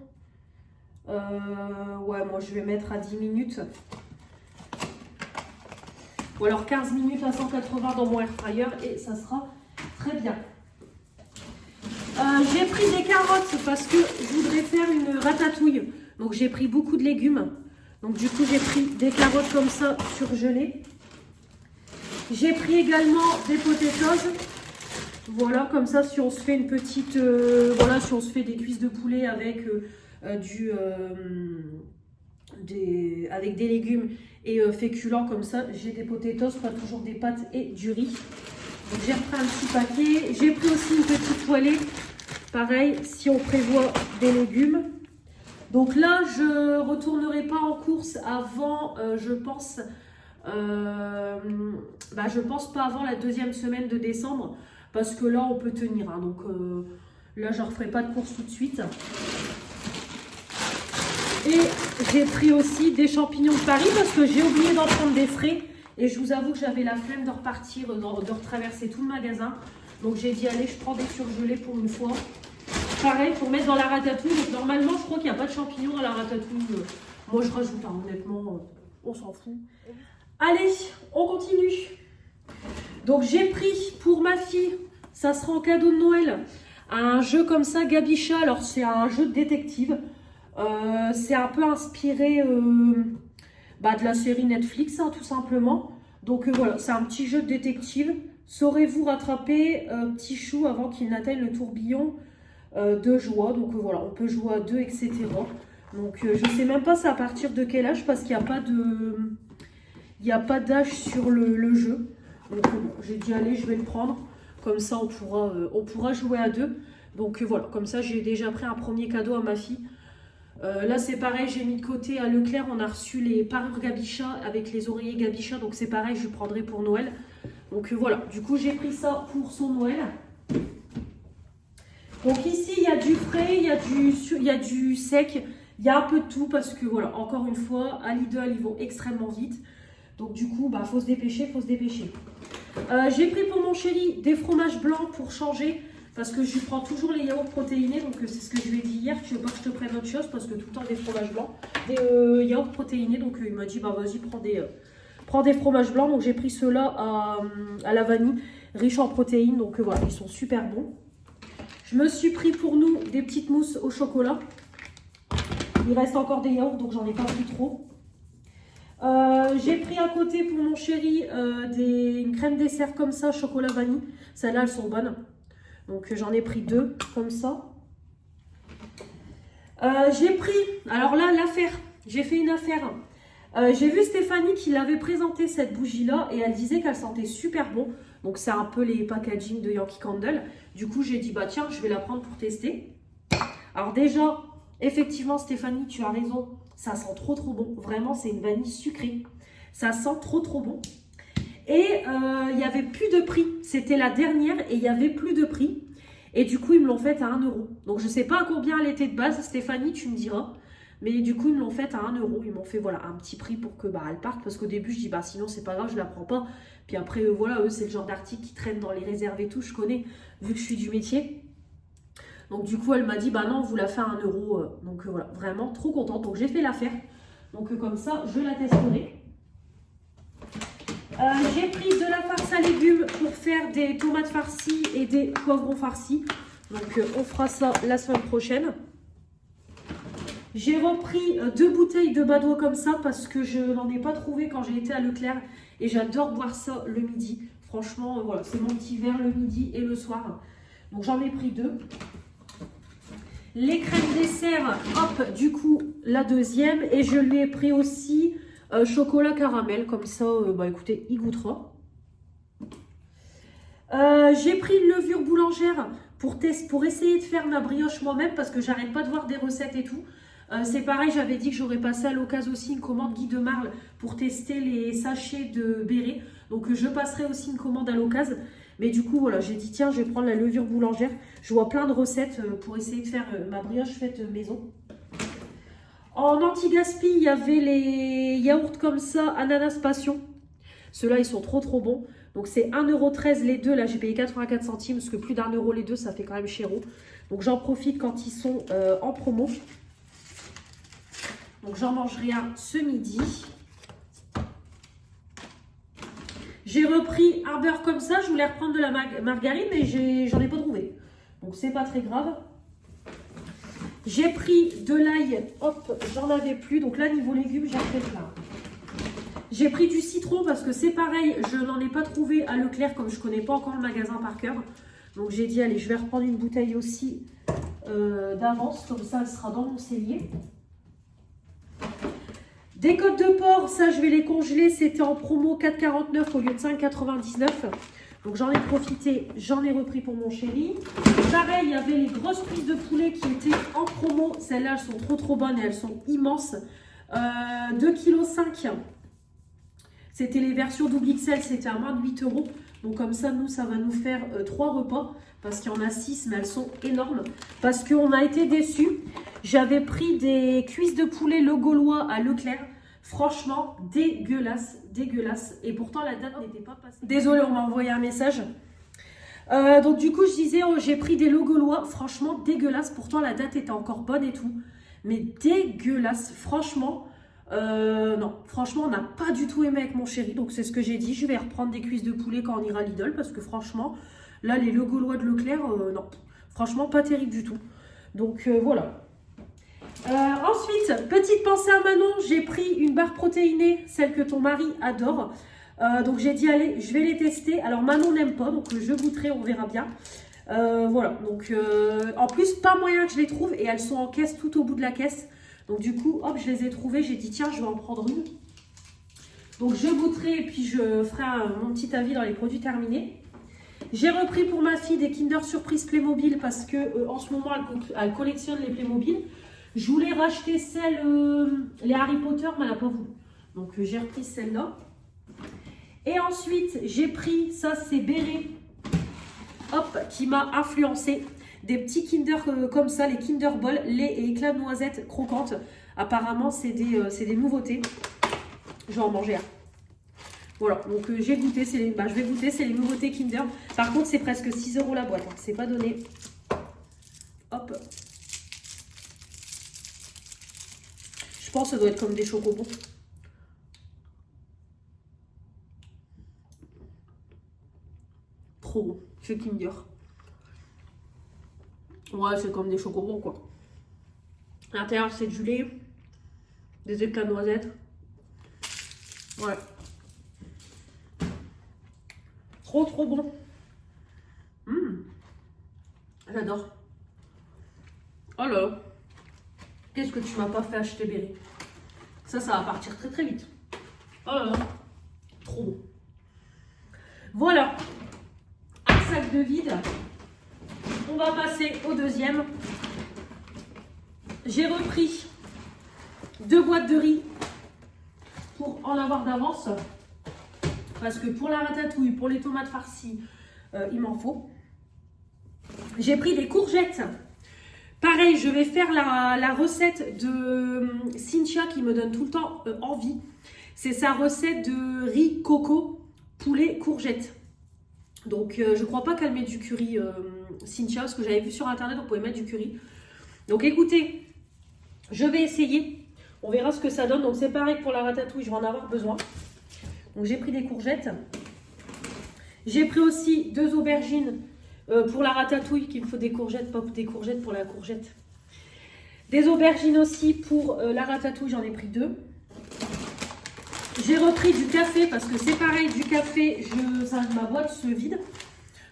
ouais, moi je vais mettre à 10 minutes. Ou alors 15 minutes à 180 dans mon air fryer et ça sera très bien. J'ai pris des carottes parce que je voudrais faire une ratatouille. Donc j'ai pris beaucoup de légumes. Donc du coup j'ai pris des carottes comme ça surgelées. J'ai pris également des potatoes. Voilà, comme ça si on se fait une petite... voilà, si on se fait des cuisses de poulet avec avec des légumes et féculents comme ça. J'ai des potatoes, pas toujours des pâtes et du riz. Donc j'ai repris un petit paquet. J'ai pris aussi une petite poêlée. Pareil, si on prévoit des légumes. Donc là, je retournerai pas en course avant, je pense pas avant la 2e semaine de décembre. Parce que là, on peut tenir. Hein, donc là, je ne referai pas de course tout de suite. Et j'ai pris aussi des champignons de Paris parce que j'ai oublié d'en prendre des frais. Et je vous avoue que j'avais la flemme de repartir, de retraverser tout le magasin. Donc j'ai dit, allez, je prends des surgelés pour une fois. Pareil, pour mettre dans la ratatouille. Donc normalement, je crois qu'il n'y a pas de champignons dans la ratatouille. Moi, je rajoute, hein, honnêtement, on s'en fout. Allez, on continue. Donc j'ai pris pour ma fille, ça sera en cadeau de Noël, un jeu comme ça, Gabicha. Alors c'est un jeu de détective. C'est un peu inspiré de la série Netflix, hein, tout simplement. Donc voilà, c'est un petit jeu de détective. Saurez-vous rattraper Petit Chou avant qu'il n'atteigne le tourbillon de joie. Donc voilà, on peut jouer à 2, etc. Donc je ne sais même pas c'est à partir de quel âge parce qu'il n'y a pas de... Il n'y a pas d'âge sur le jeu. Donc j'ai dit allez, je vais le prendre. Comme ça on pourra jouer à 2. Donc voilà, comme ça j'ai déjà pris un premier cadeau à ma fille. Là c'est pareil, j'ai mis de côté à Leclerc, on a reçu les parures Gabicha avec les oreillers Gabicha. Donc c'est pareil, je prendrai pour Noël. Donc voilà, du coup j'ai pris ça pour son Noël. Donc ici il y a du frais, il y a du sec, il y a un peu de tout parce que voilà, encore une fois, à Lidl ils vont extrêmement vite. Donc du coup, faut se dépêcher, j'ai pris pour mon chéri des fromages blancs pour changer. Parce que je lui prends toujours les yaourts protéinés. Donc c'est ce que je lui ai dit hier. Tu veux pas que je te prenne autre chose? Parce que tout le temps des fromages blancs. Des yaourts protéinés. Donc il m'a dit, vas-y, prends des fromages blancs. Donc j'ai pris ceux-là à la vanille. Riches en protéines. Donc voilà, ils sont super bons. Je me suis pris pour nous des petites mousses au chocolat. Il reste encore des yaourts. Donc j'en ai pas pris trop. J'ai pris à côté pour mon chéri une crème dessert comme ça, chocolat vanille. Celles-là, elles sont bonnes. Donc j'en ai pris 2 comme ça. J'ai pris, alors là, l'affaire. J'ai fait une affaire. J'ai vu Stéphanie qui l'avait présenté cette bougie-là et elle disait qu'elle sentait super bon. Donc c'est un peu les packaging de Yankee Candle. Du coup, j'ai dit, tiens, je vais la prendre pour tester. Alors déjà, effectivement, Stéphanie, tu as raison. Ça sent trop bon. Vraiment, c'est une vanille sucrée. Ça sent trop bon. Et il n'y avait plus de prix. C'était la dernière et il n'y avait plus de prix. Et du coup, ils me l'ont faite à 1 euro. Donc, je ne sais pas à combien elle était de base. Stéphanie, tu me diras. Mais du coup, ils me l'ont faite à 1 euro. Ils m'ont fait voilà, un petit prix pour que elle parte. Parce qu'au début, je dis, sinon, c'est pas grave, je la prends pas. Puis après, voilà, eux, c'est le genre d'article qui traîne dans les réserves et tout. Je connais, vu que je suis du métier. Donc, du coup, elle m'a dit, non, on vous la fait à 1 euro. Donc, voilà, vraiment trop contente. Donc, j'ai fait l'affaire. Donc, comme ça, je la testerai. J'ai pris de la farce à légumes pour faire des tomates farcies et des poivrons farcis. Donc, on fera ça la semaine prochaine. J'ai repris 2 bouteilles de Badois comme ça parce que je n'en ai pas trouvé quand j'ai été à Leclerc. Et j'adore boire ça le midi. Franchement, voilà, c'est mon petit verre le midi et le soir. Donc, j'en ai pris 2. Les crèmes dessert, hop, du coup, la deuxième. Et je lui ai pris aussi... chocolat caramel, comme ça, écoutez, il goûtera. J'ai pris une levure boulangère pour essayer de faire ma brioche moi-même parce que j'arrête pas de voir des recettes et tout. C'est pareil, j'avais dit que j'aurais passé à l'occasion aussi une commande Guy de Marle pour tester les sachets de béret. Donc je passerai aussi une commande à l'occasion. Mais du coup, voilà, j'ai dit tiens, je vais prendre la levure boulangère. Je vois plein de recettes pour essayer de faire ma brioche faite maison. En anti-gaspi, il y avait les yaourts comme ça, ananas passion. Ceux-là, ils sont trop bons. Donc, c'est 1,13 € les deux. Là, j'ai payé 84 centimes parce que plus d'1 euro les deux, ça fait quand même chéro. Donc, j'en profite quand ils sont en promo. Donc, j'en mangerai un ce midi. J'ai repris un beurre comme ça. Je voulais reprendre de la margarine, mais j'en ai pas trouvé. Donc, c'est pas très grave. J'ai pris de l'ail, hop, j'en avais plus. Donc là, niveau légumes, j'ai fait plein. J'ai pris du citron parce que c'est pareil, je n'en ai pas trouvé à Leclerc comme je ne connais pas encore le magasin par cœur. Donc j'ai dit, allez, je vais reprendre une bouteille aussi d'avance. Comme ça, elle sera dans mon cellier. Des côtes de porc, ça, je vais les congeler. C'était en promo 4,49 au lieu de 5,99. Donc j'en ai profité, j'en ai repris pour mon chéri. Pareil, il y avait les grosses cuisses de poulet qui étaient en promo. Celles-là, elles sont trop bonnes et elles sont immenses. 2,5 kg. C'était les versions double XL, c'était à moins de 8 €. Donc comme ça, nous, ça va nous faire 3 repas. Parce qu'il y en a 6, mais elles sont énormes. Parce qu'on a été déçus. J'avais pris des cuisses de poulet Le Gaulois à Leclerc. Franchement, dégueulasse. Et pourtant, la date n'était pas passée. Désolée, on m'a envoyé un message. Donc du coup, je disais, j'ai pris des Le Gaulois. Franchement, dégueulasse. Pourtant, la date était encore bonne et tout. Mais dégueulasse. Franchement, non. Franchement, on n'a pas du tout aimé avec mon chéri. Donc c'est ce que j'ai dit. Je vais reprendre des cuisses de poulet quand on ira à Lidl. Parce que franchement, là, les Le Gaulois de Leclerc, non. Franchement, pas terrible du tout. Donc voilà. Ensuite, petite pensée à Manon, j'ai pris une barre protéinée, celle que ton mari adore. Donc j'ai dit, allez, je vais les tester. Alors Manon n'aime pas, donc je goûterai, on verra bien. Voilà, donc en plus, pas moyen que je les trouve et elles sont en caisse tout au bout de la caisse. Donc du coup, hop, je les ai trouvées, j'ai dit, tiens, je vais en prendre une. Donc je goûterai et puis je ferai mon petit avis dans les produits terminés. J'ai repris pour ma fille des Kinder Surprise Playmobil parce que en ce moment, elle collectionne les Playmobil. Je voulais racheter celles, les Harry Potter, mais elle n'a pas voulu. Donc, j'ai repris celle-là. Et ensuite, j'ai pris, ça c'est Béret, hop, qui m'a influencé. Des petits Kinder comme ça, les Kinder Ball, lait et éclats de noisettes croquantes. Apparemment, c'est des nouveautés. Je vais en manger un. Voilà, donc j'ai goûté, je vais goûter, c'est les nouveautés Kinder. Par contre, c'est presque 6 € la boîte, hein, c'est pas donné. Hop. Je pense que ça doit être comme des chocobons. Trop bon, chez Kinder. Ouais, c'est comme des chocobons, quoi. À l'intérieur, c'est du lait, des éclats de noisettes. Ouais. Trop bon. J'adore. Oh là. Qu'est-ce que tu m'as pas fait acheter, Béret? Ça va partir très vite. Oh là là. Trop bon. Voilà. Un sac de vide. On va passer au deuxième. J'ai repris 2 boîtes de riz pour en avoir d'avance. Parce que pour la ratatouille, pour les tomates farcies, il m'en faut. J'ai pris des courgettes. Pareil, je vais faire la recette de Cynthia qui me donne tout le temps envie. C'est sa recette de riz coco poulet courgette. Donc je crois pas qu'elle met du curry Cynthia, parce que j'avais vu sur internet on pouvait mettre du curry. Donc écoutez, je vais essayer. On verra ce que ça donne. Donc c'est pareil pour la ratatouille, je vais en avoir besoin. Donc j'ai pris des courgettes. J'ai pris aussi 2 aubergines. Pour la ratatouille, qu'il me faut des courgettes, pas des courgettes pour la courgette. Des aubergines aussi pour la ratatouille, j'en ai pris 2. J'ai repris du café parce que c'est pareil, du café, ma boîte se vide.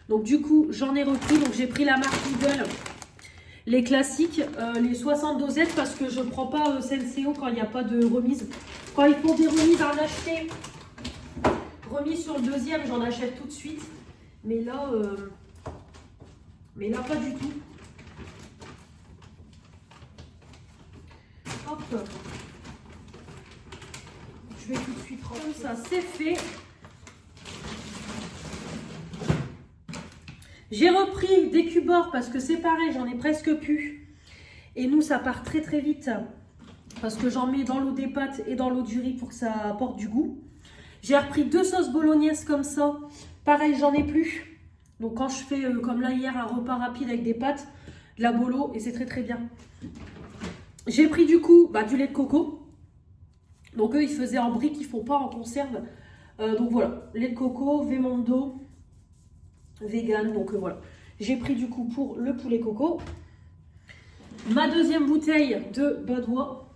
Donc du coup, j'en ai repris. Donc j'ai pris la marque Lidl, les classiques, les 60 dosettes parce que je ne prends pas Senseo quand il n'y a pas de remise. Quand ils font des remises à en acheter, remise sur le deuxième, j'en achète tout de suite. Mais là pas du tout. Hop. Je vais tout de suite rendre ça, c'est fait. J'ai repris des cubeurs parce que c'est pareil, j'en ai presque plus. Et nous, ça part très très vite parce que j'en mets dans l'eau des pâtes et dans l'eau du riz pour que ça apporte du goût. J'ai repris 2 sauces bolognaises comme ça. Pareil, j'en ai plus. Donc quand je fais, comme là hier, un repas rapide avec des pâtes, de la bolo, et c'est très très bien. J'ai pris du coup du lait de coco. Donc eux, ils faisaient en briques, ils ne font pas en conserve. Donc voilà, lait de coco, Vémondo, vegan, donc voilà. J'ai pris du coup pour le poulet coco. Ma deuxième bouteille de Badois.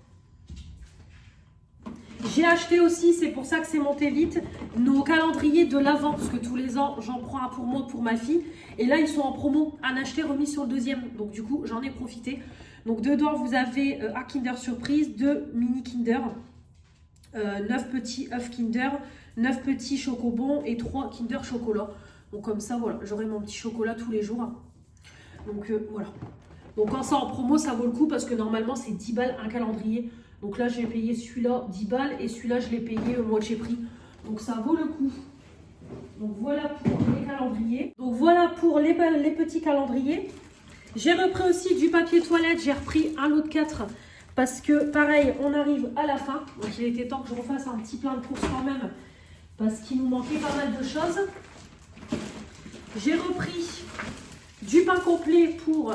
J'ai acheté aussi, c'est pour ça que c'est monté vite, nos calendriers de l'Avent, parce que tous les ans, j'en prends un pour moi, pour ma fille. Et là, ils sont en promo, un acheté remis sur le deuxième. Donc du coup, j'en ai profité. Donc dedans, vous avez un Kinder Surprise, 2 mini Kinder, 9 petits œufs Kinder, 9 petits chocobons et 3 Kinder Chocolat. Donc comme ça, voilà, j'aurai mon petit chocolat tous les jours. Donc voilà. Donc quand c'est en promo, ça vaut le coup parce que normalement, c'est 10 balles un calendrier. Donc là, j'ai payé celui-là 10 balles et celui-là, je l'ai payé moitié prix. Donc ça vaut le coup. Donc voilà pour les calendriers. Donc voilà pour les petits calendriers. J'ai repris aussi du papier toilette. J'ai repris un lot de 4 parce que pareil, on arrive à la fin. Donc il était temps que je refasse un petit plein de courses quand même parce qu'il nous manquait pas mal de choses. J'ai repris du pain complet pour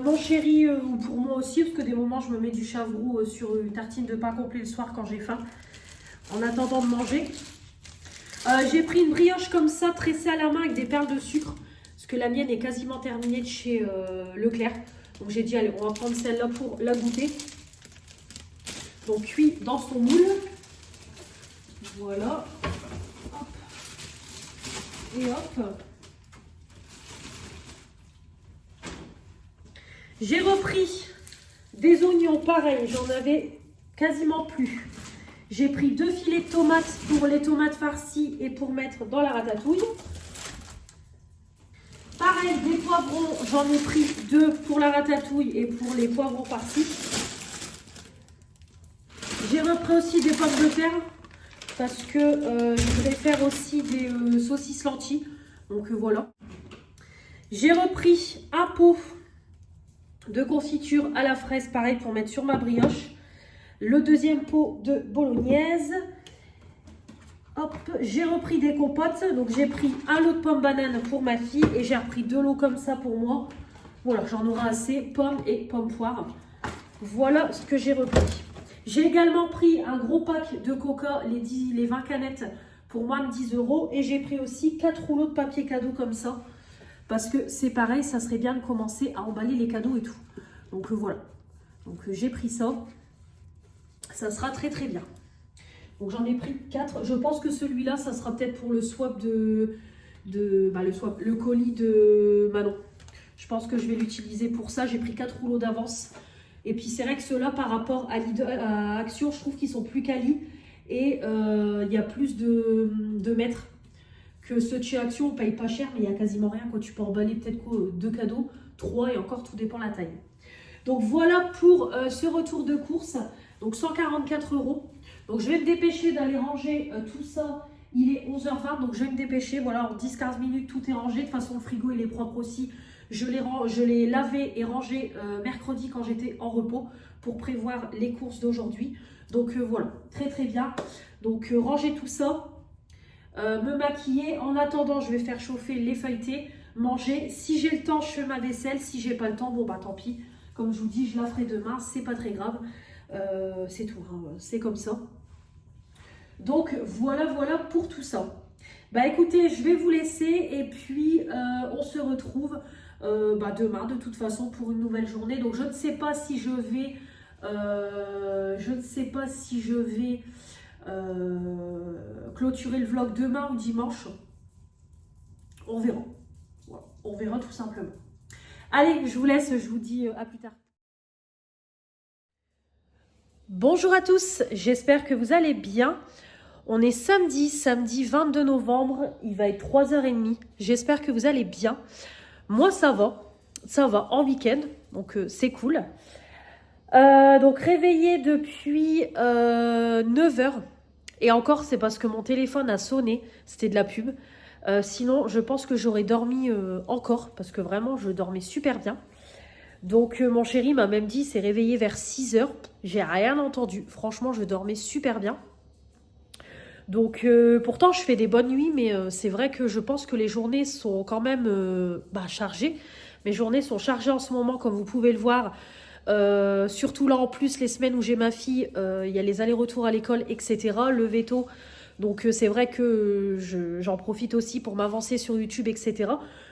mon chéri ou pour moi aussi, parce que des moments je me mets du chavroux sur une tartine de pain complet le soir quand j'ai faim, en attendant de manger. J'ai pris une brioche comme ça, tressée à la main avec des perles de sucre, parce que la mienne est quasiment terminée de chez Leclerc. Donc j'ai dit, allez, on va prendre celle-là pour la goûter. Donc cuit dans son moule. Voilà. Hop. Et hop. J'ai repris des oignons, pareil, j'en avais quasiment plus. J'ai pris 2 filets de tomates pour les tomates farcies et pour mettre dans la ratatouille. Pareil, des poivrons, j'en ai pris 2 pour la ratatouille et pour les poivrons farcis. J'ai repris aussi des pommes de terre parce que je voulais faire aussi des saucisses lentilles. Donc voilà. J'ai repris un pot de confiture à la fraise, pareil, pour mettre sur ma brioche. Le deuxième pot de bolognaise. Hop, j'ai repris des compotes. Donc j'ai pris un lot de pommes bananes pour ma fille et j'ai repris 2 lots comme ça pour moi. Voilà, j'en aurai assez, pommes et pommes poires. Voilà ce que j'ai repris. J'ai également pris un gros pack de coca, les 20 canettes pour moins de 10 €. Et j'ai pris aussi 4 rouleaux de papier cadeau comme ça. Parce que c'est pareil, ça serait bien de commencer à emballer les cadeaux et tout. Donc voilà. Donc j'ai pris ça. Ça sera très très bien. Donc j'en ai pris 4. Je pense que celui-là, ça sera peut-être pour le swap le colis de Manon. Je pense que je vais l'utiliser pour ça. J'ai pris 4 rouleaux d'avance. Et puis c'est vrai que ceux-là, par rapport à Action, je trouve qu'ils sont plus quali. Et il y a plus de mètres. Que ceux de chez Action, on paye pas cher, mais il n'y a quasiment rien. Quand tu peux emballer peut-être 2 cadeaux, 3 et encore, tout dépend de la taille. Donc voilà pour ce retour de course. Donc 144 €. Donc je vais me dépêcher d'aller ranger tout ça Il est 11h20, donc je vais me dépêcher. Voilà, en 10-15 minutes, tout est rangé. De toute façon, le frigo, il est propre aussi. Je l'ai lavé et rangé mercredi quand j'étais en repos pour prévoir les courses d'aujourd'hui. Donc voilà, très très bien. Donc ranger tout ça, me maquiller. En attendant, je vais faire chauffer les feuilletés, manger. Si j'ai le temps, je fais ma vaisselle. Si j'ai pas le temps, bon bah tant pis. Comme je vous dis, je la ferai demain, c'est pas très grave. C'est tout, hein, c'est comme ça. Donc voilà pour tout ça. Bah écoutez, je vais vous laisser et puis on se retrouve demain de toute façon pour une nouvelle journée. Donc je ne sais pas si je vais clôturer le vlog demain ou dimanche. On verra. Voilà, on verra tout simplement. Allez, je vous laisse, je vous dis à plus tard. Bonjour à tous, j'espère que vous allez bien. On est samedi 22 novembre, il va être 3h30. J'espère que vous allez bien. Moi, ça va en week-end, donc c'est cool. Donc réveillée depuis 9h. Et encore, c'est parce que mon téléphone a sonné, c'était de la pub. Sinon, je pense que j'aurais dormi encore, parce que vraiment, je dormais super bien. Donc mon chéri m'a même dit, s'est réveillé vers 6h. J'ai rien entendu. Franchement, je dormais super bien. Donc pourtant je fais des bonnes nuits, mais c'est vrai que je pense que les journées sont quand même chargées. Mes journées sont chargées en ce moment, comme vous pouvez le voir. Surtout là en plus les semaines où j'ai ma fille, il y a les allers-retours à l'école, etc. Le veto. Donc c'est vrai que j'en profite aussi pour m'avancer sur YouTube, etc.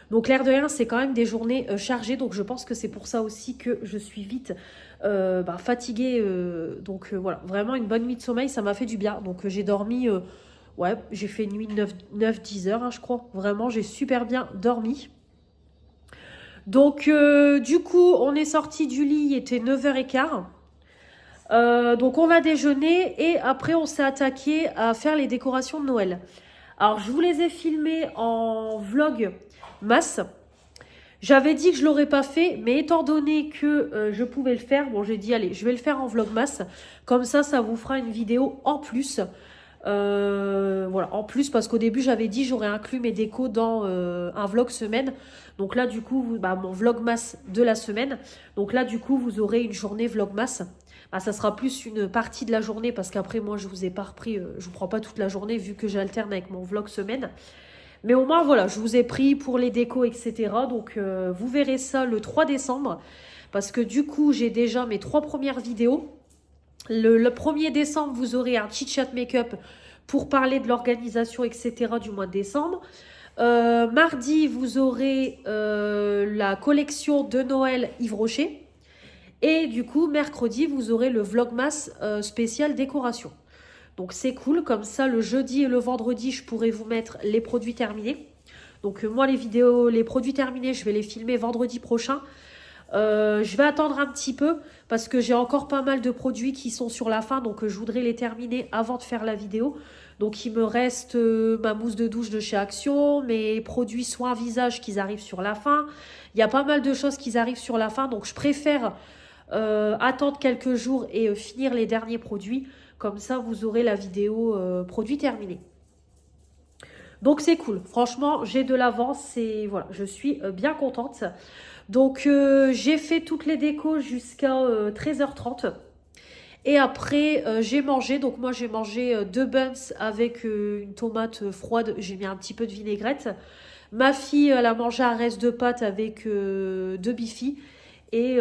Donc l'air de rien, c'est quand même des journées chargées. Donc je pense que c'est pour ça aussi que je suis vite fatiguée. Donc voilà, vraiment une bonne nuit de sommeil, ça m'a fait du bien. Donc j'ai dormi, j'ai fait une nuit de 9-10 heures, hein, je crois. Vraiment, j'ai super bien dormi. Donc du coup, on est sorti du lit, il était 9h15. Donc on a déjeuné et après on s'est attaqué à faire les décorations de Noël. Alors je vous les ai filmées en vlog masse. J'avais dit que je ne l'aurais pas fait, mais étant donné que je pouvais le faire, bon j'ai dit allez, je vais le faire en vlog masse. Comme ça vous fera une vidéo en plus. Voilà, en plus parce qu'au début j'avais dit j'aurais inclus mes décos dans un vlog semaine. Donc là du coup, mon vlog masse de la semaine. Donc là du coup vous aurez une journée vlog masse. Ça sera plus une partie de la journée parce qu'après moi je vous ai pas repris, je vous prends pas toute la journée vu que j'alterne avec mon vlog semaine. Mais au moins voilà, je vous ai pris pour les décos, etc. Donc vous verrez ça le 3 décembre parce que du coup j'ai déjà mes 3 premières vidéos. Le 1er décembre, vous aurez un chit-chat make-up pour parler de l'organisation, etc. du mois de décembre. Mardi, vous aurez la collection de Noël Yves Rocher. Et du coup, mercredi, vous aurez le Vlogmas spécial décoration. Donc c'est cool, comme ça le jeudi et le vendredi, je pourrai vous mettre les produits terminés. Donc moi, les produits terminés, je vais les filmer vendredi prochain. Je vais attendre un petit peu parce que j'ai encore pas mal de produits qui sont sur la fin, donc je voudrais les terminer avant de faire la vidéo. Donc il me reste ma mousse de douche de chez Action, mes produits soins visage qui arrivent sur la fin. Il y a pas mal de choses qui arrivent sur la fin, donc je préfère attendre quelques jours et finir les derniers produits. Comme ça, vous aurez la vidéo produit terminé. Donc c'est cool, franchement, j'ai de l'avance et voilà, je suis bien contente. Donc j'ai fait toutes les décos jusqu'à 13h30. Et après, j'ai mangé. Donc moi, j'ai mangé 2 buns avec une tomate froide. J'ai mis un petit peu de vinaigrette. Ma fille, elle a mangé un reste de pâtes avec 2 bifis. Et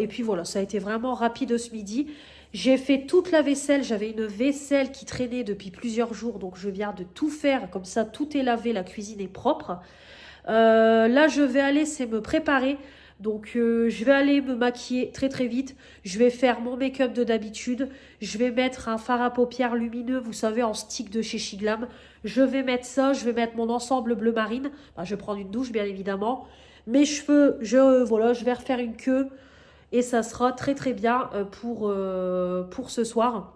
puis voilà, ça a été vraiment rapide ce midi. J'ai fait toute la vaisselle. J'avais une vaisselle qui traînait depuis plusieurs jours. Donc je viens de tout faire. Comme ça, tout est lavé. La cuisine est propre. Là, je vais aller, c'est me préparer. Donc, je vais aller me maquiller très très vite. Je vais faire mon make-up de d'habitude. Je vais mettre un fard à paupières lumineux, vous savez, en stick de chez Shiglam. Je vais mettre ça. Je vais mettre mon ensemble bleu marine. Je vais prendre une douche, bien évidemment. Mes cheveux, je vais refaire une queue. Et ça sera très très bien pour ce soir.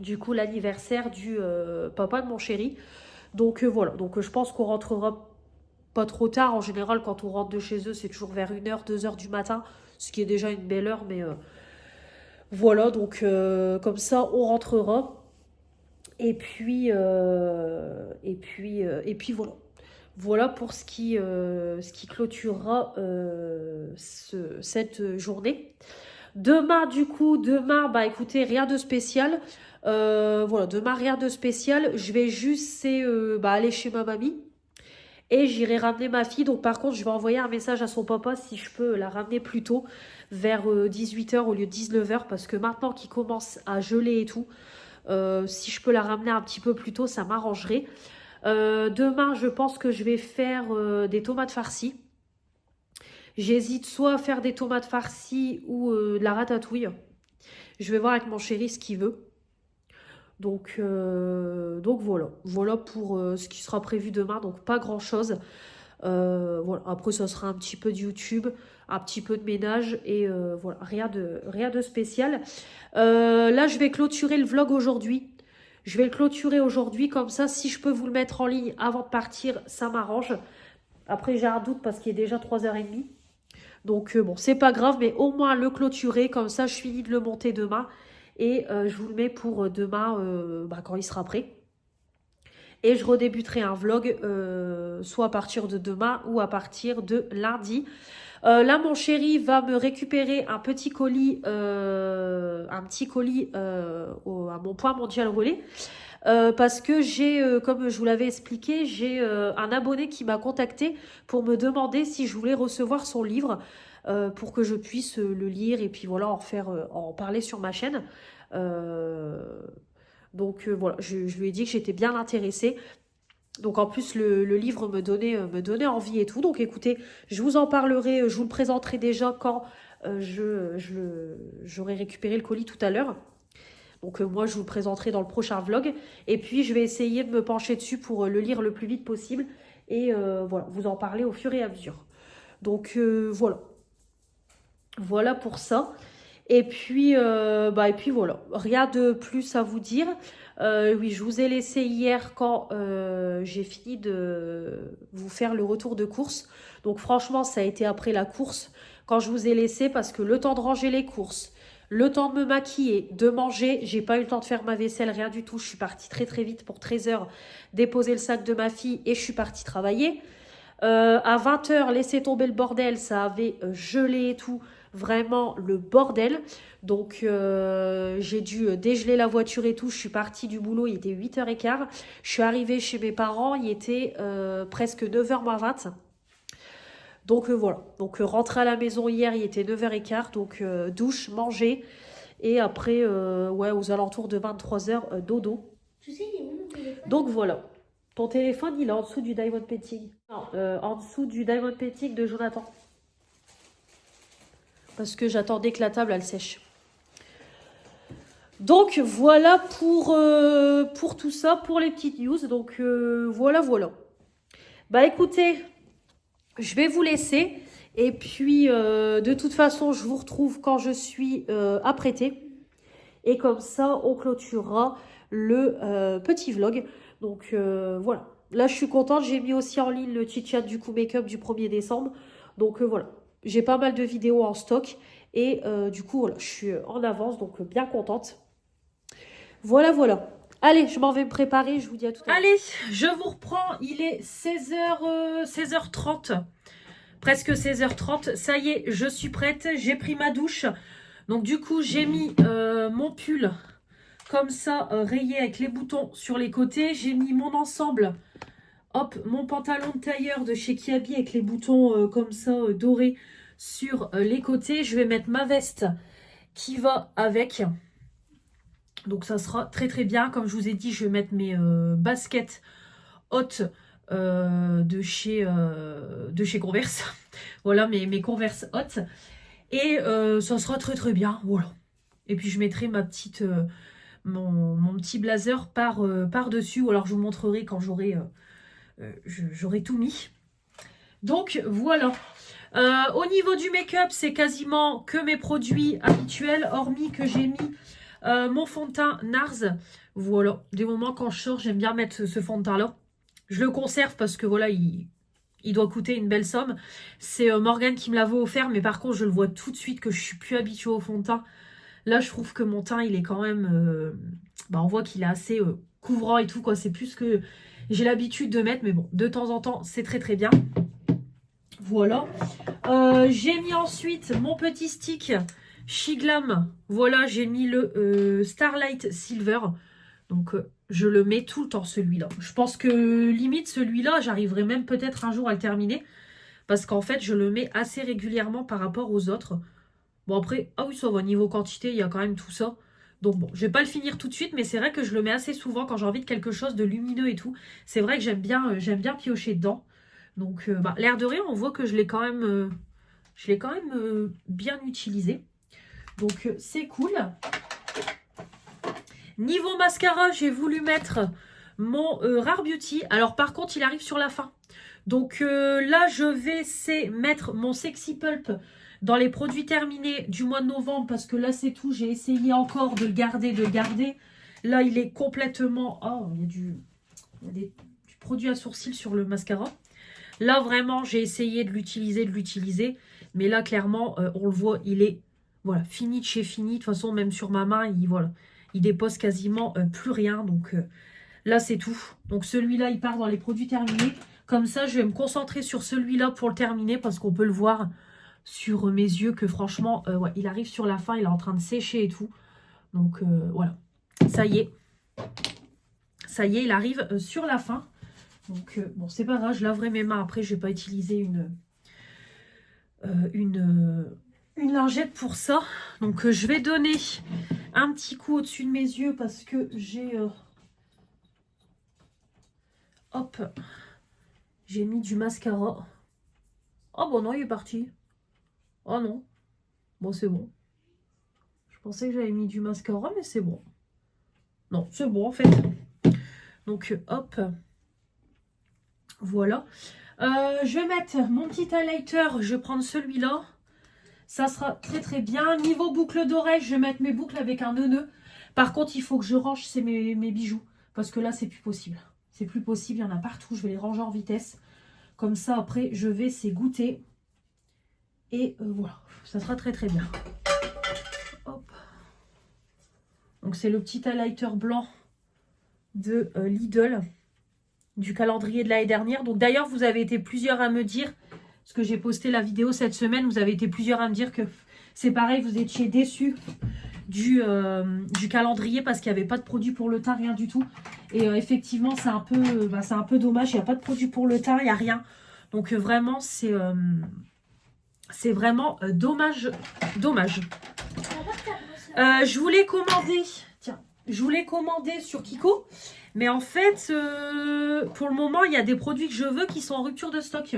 Du coup, l'anniversaire du papa de mon chéri. Donc, voilà. Donc, je pense qu'on rentrera pas trop tard. En général, quand on rentre de chez eux, c'est toujours vers 1h, 2h du matin, ce qui est déjà une belle heure, mais voilà, donc comme ça, on rentrera. Et puis, voilà. Voilà pour ce qui clôturera cette journée. Demain, du coup, bah écoutez, rien de spécial. Voilà, demain, rien de spécial. Je vais juste aller chez ma mamie. Et j'irai ramener ma fille. Donc par contre, je vais envoyer un message à son papa si je peux la ramener plus tôt, vers 18 h au lieu de 19 h. Parce que maintenant qu'il commence à geler et tout, si je peux la ramener un petit peu plus tôt, ça m'arrangerait. Demain, je pense que je vais faire des tomates farcies. J'hésite soit à faire des tomates farcies ou de la ratatouille. Je vais voir avec mon chéri ce qu'il veut. Donc voilà. Voilà pour ce qui sera prévu demain. Donc pas grand chose. Voilà. Après, ça sera un petit peu de YouTube, un petit peu de ménage et voilà. Rien de spécial. Là, je vais clôturer le vlog aujourd'hui. Je vais le clôturer aujourd'hui. Comme ça, si je peux vous le mettre en ligne avant de partir, ça m'arrange. Après, j'ai un doute parce qu'il est déjà 3 h 30. Donc bon, c'est pas grave, mais au moins le clôturer. Comme ça, je finis de le monter demain. Et je vous le mets pour demain quand il sera prêt. Et je redébuterai un vlog soit à partir de demain ou à partir de lundi. Là, mon chéri va me récupérer un petit colis, à mon point mondial relais. Parce que j'ai, comme je vous l'avais expliqué, j'ai un abonné qui m'a contacté pour me demander si je voulais recevoir son livre pour que je puisse le lire et puis voilà, en parler sur ma chaîne. Donc voilà, je lui ai dit que j'étais bien intéressée. Donc en plus le livre me donnait envie et tout. Donc écoutez, je vous en parlerai, je vous le présenterai déjà quand j'aurai récupéré le colis tout à l'heure. Donc moi je vous le présenterai dans le prochain vlog. Et puis je vais essayer de me pencher dessus pour le lire le plus vite possible. Et voilà, vous en parler au fur et à mesure. Donc voilà. Voilà pour ça. Et puis voilà, rien de plus à vous dire. Oui, je vous ai laissé hier quand j'ai fini de vous faire le retour de course. Donc franchement, ça a été après la course quand je vous ai laissé parce que le temps de ranger les courses, le temps de me maquiller, de manger, j'ai pas eu le temps de faire ma vaisselle, rien du tout. Je suis partie très très vite pour 13 h déposer le sac de ma fille et je suis partie travailler. À 20 h, laisser tomber le bordel, ça avait gelé et tout. Vraiment le bordel. Donc j'ai dû dégeler la voiture et tout. Je suis partie du boulot, il était 8 h 15. Je suis arrivée chez mes parents, il était presque 9 h moins 20. Donc voilà. Donc rentrer à la maison hier, il était 9 h 15. Donc douche, manger. Et après, aux alentours de 23 h, dodo. Tu sais, il est où mon téléphone? Donc voilà. Ton téléphone, il est en dessous du Diamond Petting. Non, en dessous du Diamond Petting de Jonathan. Parce que j'attendais que la table, elle sèche. Donc, voilà pour tout ça, pour les petites news. Donc, voilà. Bah, écoutez, je vais vous laisser. Et puis, de toute façon, je vous retrouve quand je suis apprêtée. Et comme ça, on clôturera le petit vlog. Donc, voilà. Là, je suis contente. J'ai mis aussi en ligne le chit-chat du coup make-up du 1er décembre. Donc, voilà. J'ai pas mal de vidéos en stock. Et du coup, voilà, je suis en avance. Donc, bien contente. Voilà. Allez, je m'en vais me préparer. Je vous dis à tout à l'heure. Allez, je vous reprends. Il est 16h30. Presque 16h30. Ça y est, je suis prête. J'ai pris ma douche. Donc, du coup, j'ai mis mon pull comme ça, rayé avec les boutons sur les côtés. J'ai mis mon ensemble. Hop, mon pantalon de tailleur de chez Kiabi avec les boutons comme ça, dorés sur les côtés. Je vais mettre ma veste qui va avec. Donc, ça sera très très bien. Comme je vous ai dit, je vais mettre mes baskets hautes de chez Converse. Voilà, mes Converse hautes. Et ça sera très très bien. Voilà. Et puis, je mettrai ma petite... mon petit blazer par-dessus. Ou alors, je vous montrerai quand j'aurai tout mis. Donc, voilà. Au niveau du make-up, c'est quasiment que mes produits habituels, hormis que j'ai mis mon fond de teint NARS. Voilà. Des moments quand je sors, j'aime bien mettre ce fond de teint-là. Je le conserve parce que voilà, il doit coûter une belle somme. C'est Morgane qui me l'avait offert, mais par contre, je le vois tout de suite que je suis plus habituée au fond de teint. Là, je trouve que mon teint, il est quand même... on voit qu'il est assez couvrant et tout, quoi. C'est plus que j'ai l'habitude de mettre, mais bon, de temps en temps, c'est très très bien. Voilà. J'ai mis ensuite mon petit stick Shiglam. Voilà, j'ai mis le Starlight Silver. Donc, je le mets tout le temps, celui-là. Je pense que, limite, celui-là, j'arriverai même peut-être un jour à le terminer. Parce qu'en fait, je le mets assez régulièrement par rapport aux autres. Bon, après, ah oui, ça va, niveau quantité, il y a quand même tout ça. Donc bon, je vais pas le finir tout de suite, mais c'est vrai que je le mets assez souvent quand j'ai envie de quelque chose de lumineux et tout. C'est vrai que j'aime bien piocher dedans. Donc, l'air de rien, on voit que je l'ai quand même, bien utilisé. Donc, c'est cool. Niveau mascara, j'ai voulu mettre mon Rare Beauty. Alors, par contre, il arrive sur la fin. Donc, là, je vais mettre mon Sexy Pulp dans les produits terminés du mois de novembre. Parce que là, c'est tout. J'ai essayé encore de le garder, Là, il est complètement... Oh, il y a du produit à sourcils sur le mascara. Là, vraiment, j'ai essayé de l'utiliser. Mais là, clairement, on le voit, il est voilà, fini de chez fini. De toute façon, même sur ma main, il dépose quasiment plus rien. Donc là, c'est tout. Donc celui-là, il part dans les produits terminés. Comme ça, je vais me concentrer sur celui-là pour le terminer. Parce qu'on peut le voir sur mes yeux que franchement, ouais, il arrive sur la fin. Il est en train de sécher et tout. Donc voilà, ça y est. Ça y est, il arrive sur la fin. Donc, bon, c'est pas grave, je laverai mes mains. Après, je vais pas utiliser une lingette pour ça. Donc, je vais donner un petit coup au-dessus de mes yeux parce que j'ai... hop, j'ai mis du mascara. Oh, bon, non, il est parti. Oh, non. Bon, c'est bon. Je pensais que j'avais mis du mascara, mais c'est bon. Non, c'est bon, en fait. Donc, hop... Voilà. Je vais mettre mon petit highlighter. Je vais prendre celui-là. Ça sera très très bien. Niveau boucle d'oreille, je vais mettre mes boucles avec un nœud. Par contre, il faut que je range mes bijoux. Parce que là, c'est plus possible. C'est plus possible. Il y en a partout. Je vais les ranger en vitesse. Comme ça, après, je vais goûter. Et voilà. Ça sera très très bien. Hop. Donc, c'est le petit highlighter blanc de Lidl. Du calendrier de l'année dernière. Donc d'ailleurs, vous avez été plusieurs à me dire, parce que j'ai posté la vidéo cette semaine, vous avez été plusieurs à me dire que c'est pareil, vous étiez déçus du calendrier parce qu'il n'y avait pas de produit pour le teint, rien du tout. Et effectivement, c'est un peu dommage, il n'y a pas de produit pour le teint, il n'y a rien. Donc vraiment, c'est vraiment dommage. Je voulais commander sur Kiko. Mais en fait, pour le moment, il y a des produits que je veux qui sont en rupture de stock.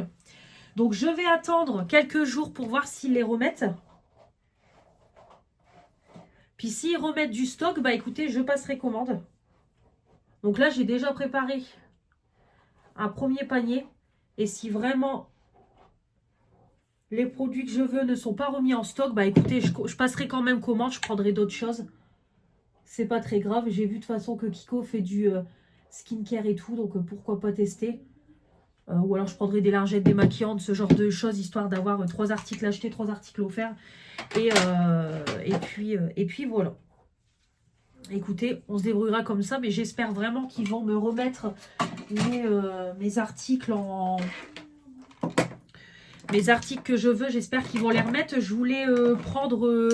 Donc, je vais attendre quelques jours pour voir s'ils les remettent. Puis, s'ils remettent du stock, bah écoutez, je passerai commande. Donc là, j'ai déjà préparé un premier panier. Et si vraiment les produits que je veux ne sont pas remis en stock, bah écoutez, je passerai quand même commande. Je prendrai d'autres choses. C'est pas très grave. J'ai vu de toute façon que Kiko fait du skincare et tout. Donc pourquoi pas tester. Ou alors je prendrai des lingettes démaquillantes, ce genre de choses, histoire d'avoir 3 articles achetés, 3 articles offerts. Et puis voilà. Écoutez, on se débrouillera comme ça. Mais j'espère vraiment qu'ils vont me remettre mes articles mes articles que je veux. J'espère qu'ils vont les remettre. Je voulais prendre...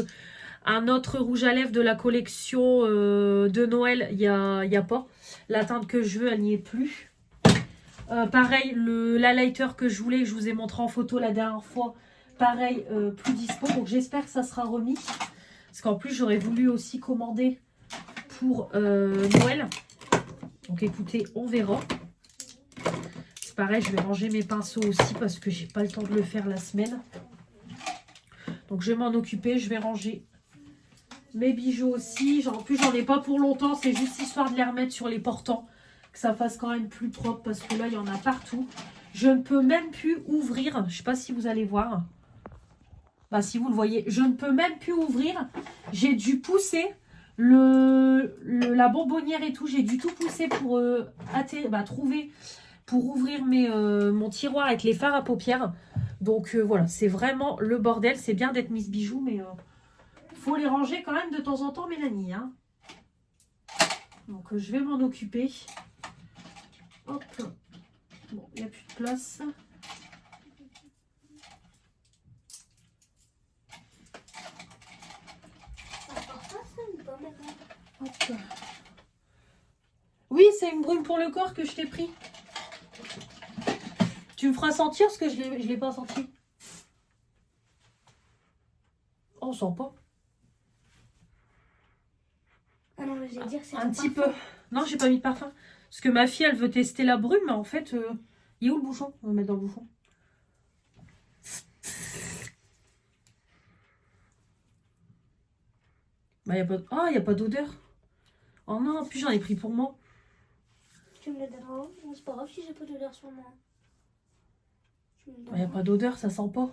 un autre rouge à lèvres de la collection de Noël, il y a pas. La teinte que je veux, elle n'y est plus. Pareil, l'highlighter que je voulais, que je vous ai montré en photo la dernière fois, pareil, plus dispo. Donc j'espère que ça sera remis. Parce qu'en plus, j'aurais voulu aussi commander pour Noël. Donc écoutez, on verra. C'est pareil, je vais ranger mes pinceaux aussi parce que j'ai pas le temps de le faire la semaine. Donc je vais m'en occuper, je vais ranger mes bijoux aussi. En plus, j'en ai pas pour longtemps. C'est juste histoire de les remettre sur les portants. Que ça fasse quand même plus propre. Parce que là, il y en a partout. Je ne peux même plus ouvrir. Je sais pas si vous allez voir. Bah, si vous le voyez. Je ne peux même plus ouvrir. J'ai dû pousser la bonbonnière et tout. J'ai dû tout pousser pour trouver... Pour ouvrir mon tiroir avec les fards à paupières. Donc voilà, c'est vraiment le bordel. C'est bien d'être Miss Bijoux, mais... faut les ranger quand même de temps en temps, Mélanie. Hein. Donc je vais m'en occuper. Hop. Bon, il n'y a plus de place. Hop. Oui, c'est une brume pour le corps que je t'ai pris. Tu me feras sentir parce que je l'ai pas senti. On sent pas. Ah non, mais je vais dire c'est un petit peu. Non, j'ai pas mis de parfum. Parce que ma fille, elle veut tester la brume, mais en fait, il est où le bouchon? On va mettre dans le bouchon. Bah, y a pas... Ah, il n'y a pas d'odeur. Oh non, puis j'en ai pris pour moi. Tu me le donneras. Non, c'est pas grave si j'ai pas d'odeur sur moi. Tu me le Il n'y a donneras. pas d'odeur, ça sent pas.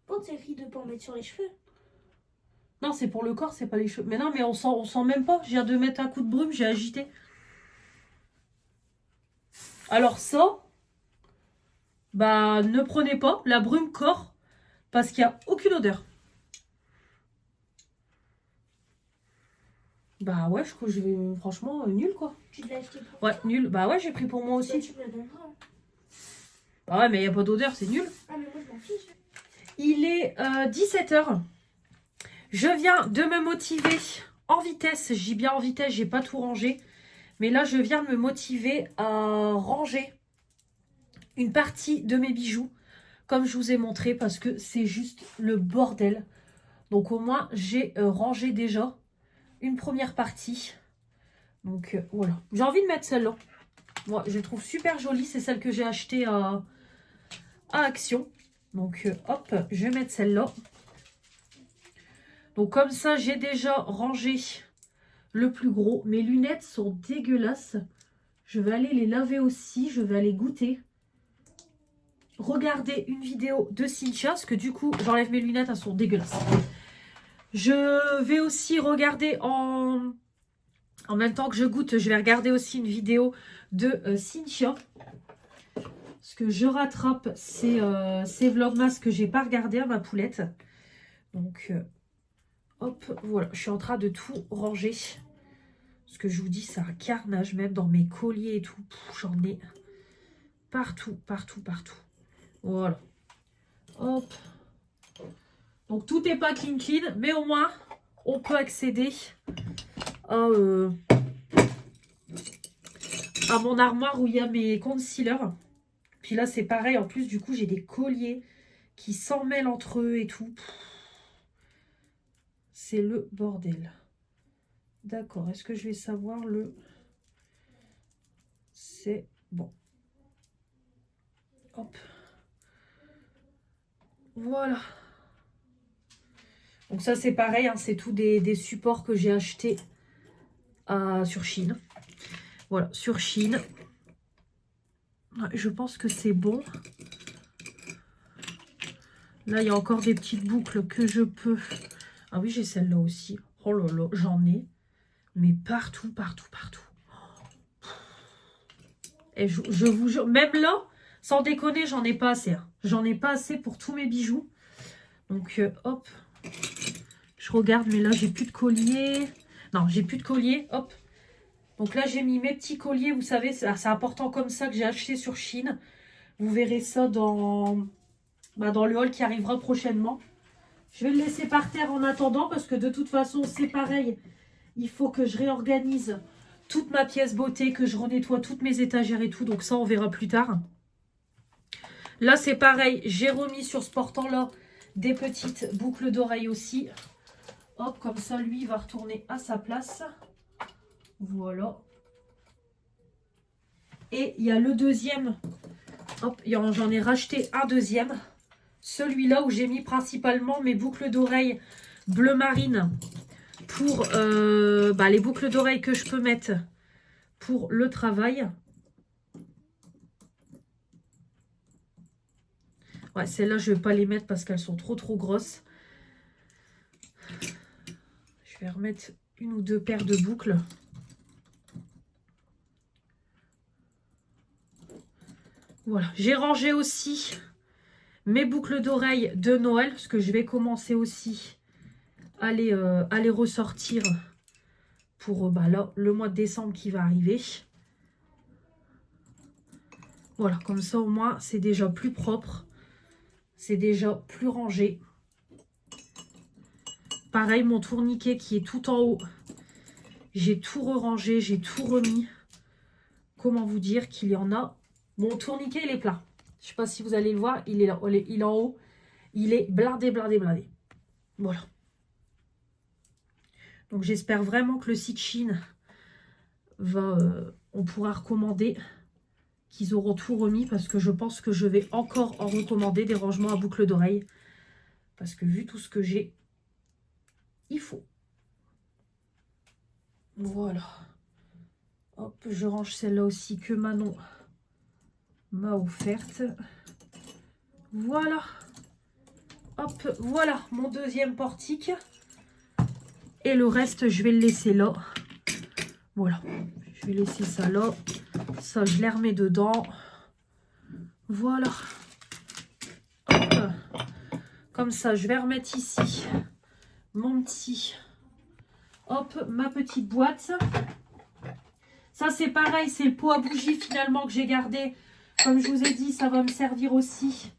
Bon, c'est écrit de pas en mettre sur les cheveux. Non, c'est pour le corps, c'est pas les cheveux. Mais non, mais on sent même pas. Je viens de mettre un coup de brume, j'ai agité. Alors ça, bah ne prenez pas la brume corps parce qu'il n'y a aucune odeur. Bah ouais, je vais franchement nul quoi. Tu te l'as acheté pour Ouais, nul. Bah ouais, j'ai pris pour moi toi, aussi. tu me le donneras. Bah ouais, mais il n'y a pas d'odeur, c'est nul. Ah, mais moi je m'en fiche. Il est 17h. Je viens de me motiver en vitesse. J'ai bien en vitesse, j'ai pas tout rangé. Mais là, je viens de me motiver à ranger une partie de mes bijoux. Comme je vous ai montré, parce que c'est juste le bordel. Donc au moins, j'ai rangé déjà une première partie. Donc voilà. J'ai envie de mettre celle-là. Moi, je la trouve super jolie. C'est celle que j'ai achetée à Action. Donc hop, je vais mettre celle-là. Donc comme ça, j'ai déjà rangé le plus gros. Mes lunettes sont dégueulasses. Je vais aller les laver aussi. Je vais aller goûter. Regarder une vidéo de Cynthia. Parce que du coup, j'enlève mes lunettes. Elles sont dégueulasses. Je vais aussi regarder en même temps que je goûte. Je vais regarder aussi une vidéo de Cynthia. Parce que je rattrape ces vlogmas que j'ai pas regardé à ma poulette. Donc... hop, voilà, je suis en train de tout ranger. Ce que je vous dis, c'est un carnage, même dans mes colliers et tout. J'en ai partout, partout, partout. Voilà. Hop. Donc, tout n'est pas clean, clean. Mais au moins, on peut accéder à mon armoire où il y a mes concealers. Puis là, c'est pareil. En plus, du coup, j'ai des colliers qui s'en mêlent entre eux et tout. C'est le bordel. D'accord. Est-ce que je vais savoir le... C'est bon. Hop. Voilà. Donc ça, c'est pareil. Hein, c'est tout des supports que j'ai achetés sur Chine. Voilà, sur Chine. Je pense que c'est bon. Là, il y a encore des petites boucles que je peux... Ah oui, j'ai celle-là aussi. Oh là là, j'en ai. Mais partout, partout, partout. Et je vous jure, même là, sans déconner, j'en ai pas assez. Hein. J'en ai pas assez pour tous mes bijoux. Donc, hop. Je regarde, mais là, j'ai plus de collier. Non, j'ai plus de collier. Hop. Donc là, j'ai mis mes petits colliers. Vous savez, c'est important comme ça que j'ai acheté sur Chine. Vous verrez ça dans le haul qui arrivera prochainement. Je vais le laisser par terre en attendant parce que de toute façon, c'est pareil. Il faut que je réorganise toute ma pièce beauté, que je renettoie toutes mes étagères et tout. Donc ça, on verra plus tard. Là, c'est pareil. J'ai remis sur ce portant-là des petites boucles d'oreilles aussi. Hop, comme ça, lui, il va retourner à sa place. Voilà. Et il y a le deuxième. Hop, j'en ai racheté un deuxième. Celui-là où j'ai mis principalement mes boucles d'oreilles bleu marine pour les boucles d'oreilles que je peux mettre pour le travail. Ouais, celles-là, je ne vais pas les mettre parce qu'elles sont trop grosses. Je vais remettre une ou deux paires de boucles. Voilà, j'ai rangé aussi mes boucles d'oreilles de Noël, parce que je vais commencer aussi à les ressortir pour bah, là, le mois de décembre qui va arriver. Voilà, comme ça au moins c'est déjà plus propre. C'est déjà plus rangé. Pareil, mon tourniquet qui est tout en haut. J'ai tout rerangé, j'ai tout remis. Comment vous dire qu'il y en a. Mon tourniquet, il est plein. Je ne sais pas si vous allez le voir, il est là, il est en haut. Il est blindé, blindé, blindé. Voilà. Donc j'espère vraiment que le site Chine va... on pourra recommander, qu'ils auront tout remis, parce que je pense que je vais encore en recommander des rangements à boucle d'oreille. Parce que vu tout ce que j'ai, il faut. Voilà. Hop, je range celle-là aussi que Manon m'a offerte. Voilà. Hop, voilà mon deuxième portique. Et le reste, je vais le laisser là. Voilà. Je vais laisser ça là. Ça, je les remets dedans. Voilà. Hop. Comme ça, je vais remettre ici mon petit... Hop, ma petite boîte. Ça, c'est pareil, c'est le pot à bougies finalement que j'ai gardé. Comme je vous ai dit, ça va me servir aussi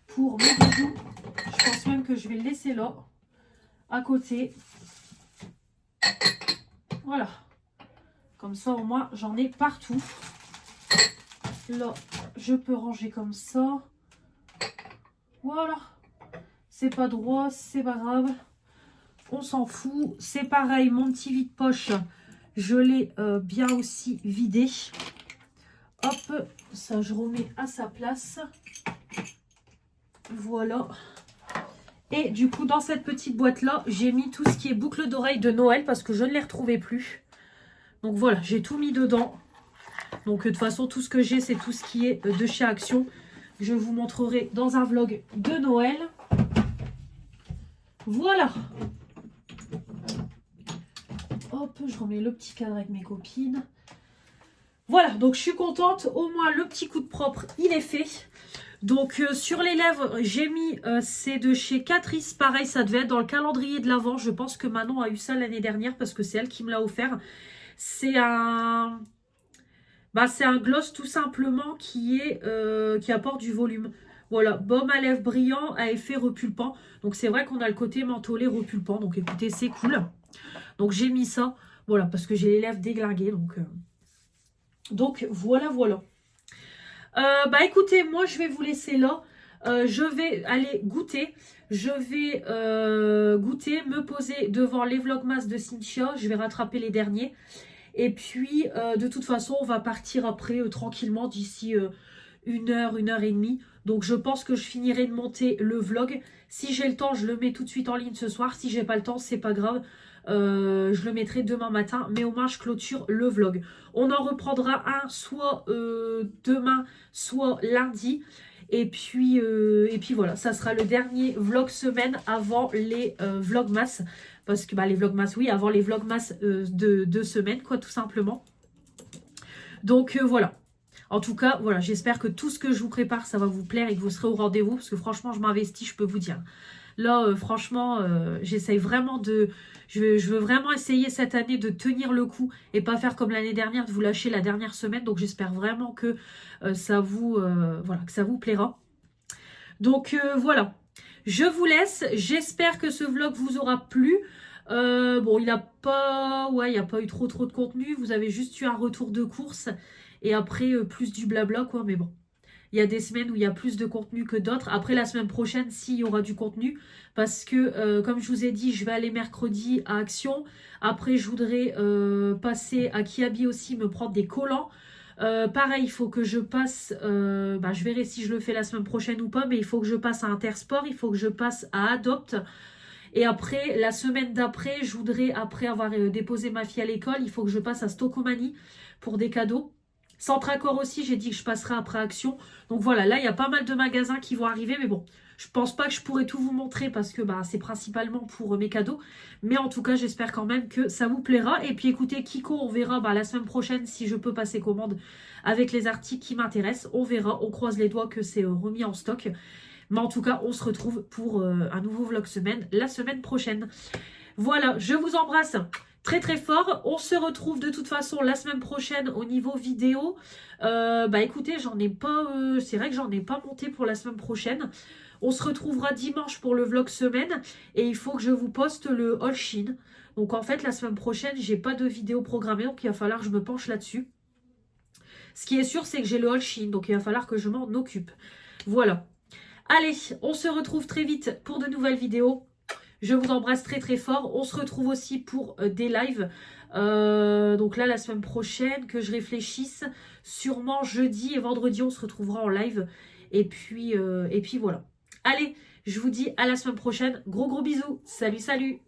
pour mes bijoux. Je pense même que je vais le laisser là, à côté. Voilà. Comme ça, au moins, j'en ai partout. Là, je peux ranger comme ça. Voilà. C'est pas droit, c'est pas grave. On s'en fout. C'est pareil, mon petit vide-poche, je l'ai bien aussi vidé. Hop, ça je remets à sa place. Voilà. Et du coup, dans cette petite boîte-là, j'ai mis tout ce qui est boucle d'oreille de Noël parce que je ne les retrouvais plus. Donc voilà, j'ai tout mis dedans. Donc de toute façon, tout ce que j'ai, c'est tout ce qui est de chez Action. Je vous montrerai dans un vlog de Noël. Voilà. Hop, je remets le petit cadre avec mes copines. Voilà, donc je suis contente. Au moins, le petit coup de propre, il est fait. Donc, sur les lèvres, j'ai mis, c'est de chez Catrice. Pareil, ça devait être dans le calendrier de l'Avent. Je pense que Manon a eu ça l'année dernière parce que c'est elle qui me l'a offert. C'est un... Bah, c'est un gloss tout simplement qui apporte du volume. Voilà, baume à lèvres brillant à effet repulpant. Donc, c'est vrai qu'on a le côté mentholé repulpant. Donc, écoutez, c'est cool. Donc, j'ai mis ça. Voilà, parce que j'ai les lèvres déglinguées. Donc voilà, voilà. Bah écoutez, moi je vais vous laisser là. Je vais aller goûter. Je vais goûter, me poser devant les vlogmas de Cynthia. Je vais rattraper les derniers. Et puis, de toute façon, on va partir après tranquillement d'ici 1 heure et demie. Donc, je pense que je finirai de monter le vlog. Si j'ai le temps, je le mets tout de suite en ligne ce soir. Si j'ai pas le temps, c'est pas grave. Je le mettrai demain matin, mais au moins je clôture le vlog. On en reprendra un soit demain, soit lundi. Et puis voilà, ça sera le dernier vlog semaine avant les vlogmas. Parce que bah, les vlogmas, oui, avant les vlogmas de semaine, quoi, tout simplement. Donc voilà. En tout cas, voilà, j'espère que tout ce que je vous prépare, ça va vous plaire et que vous serez au rendez-vous. Parce que franchement, je m'investis, je peux vous dire. Là, franchement, j'essaye vraiment de... Je veux vraiment essayer cette année de tenir le coup et pas faire comme l'année dernière, de vous lâcher la dernière semaine. Donc, j'espère vraiment que ça vous plaira. Donc, voilà. Je vous laisse. J'espère que ce vlog vous aura plu. Bon, il n'y a pas eu trop de contenu. Vous avez juste eu un retour de course. Et après, plus du blabla, quoi. Mais bon. Il y a des semaines où il y a plus de contenu que d'autres. Après, la semaine prochaine, s'il y aura du contenu. Parce que, comme je vous ai dit, je vais aller mercredi à Action. Après, je voudrais passer à Kiabi aussi, me prendre des collants. Pareil, il faut que je passe... je verrai si je le fais la semaine prochaine ou pas. Mais il faut que je passe à Intersport. Il faut que je passe à Adopt. Et après, la semaine d'après, je voudrais, après avoir déposé ma fille à l'école, il faut que je passe à Stocomanie pour des cadeaux. Centracor aussi, j'ai dit que je passerai après Action. Donc voilà, là, il y a pas mal de magasins qui vont arriver. Mais bon, je pense pas que je pourrai tout vous montrer parce que bah, c'est principalement pour mes cadeaux. Mais en tout cas, j'espère quand même que ça vous plaira. Et puis écoutez, Kiko, on verra la semaine prochaine si je peux passer commande avec les articles qui m'intéressent. On verra, on croise les doigts que c'est remis en stock. Mais en tout cas, on se retrouve pour un nouveau vlog semaine la semaine prochaine. Voilà, je vous embrasse. très très fort. On se retrouve de toute façon la semaine prochaine au niveau vidéo. Écoutez, j'en ai pas, c'est vrai que j'en ai pas monté pour la semaine prochaine. On se retrouvera dimanche pour le vlog semaine et il faut que je vous poste le haul Shein. Donc en fait la semaine prochaine j'ai pas de vidéo programmée, donc il va falloir que je me penche là-dessus. Ce qui est sûr c'est que j'ai le haul Shein, donc il va falloir que je m'en occupe. Voilà. Allez, on se retrouve très vite pour de nouvelles vidéos. Je vous embrasse très très fort. On se retrouve aussi pour des lives. Donc là, la semaine prochaine, que je réfléchisse. Sûrement jeudi et vendredi, on se retrouvera en live. Et puis voilà. Allez, je vous dis à la semaine prochaine. Gros bisous. Salut, salut.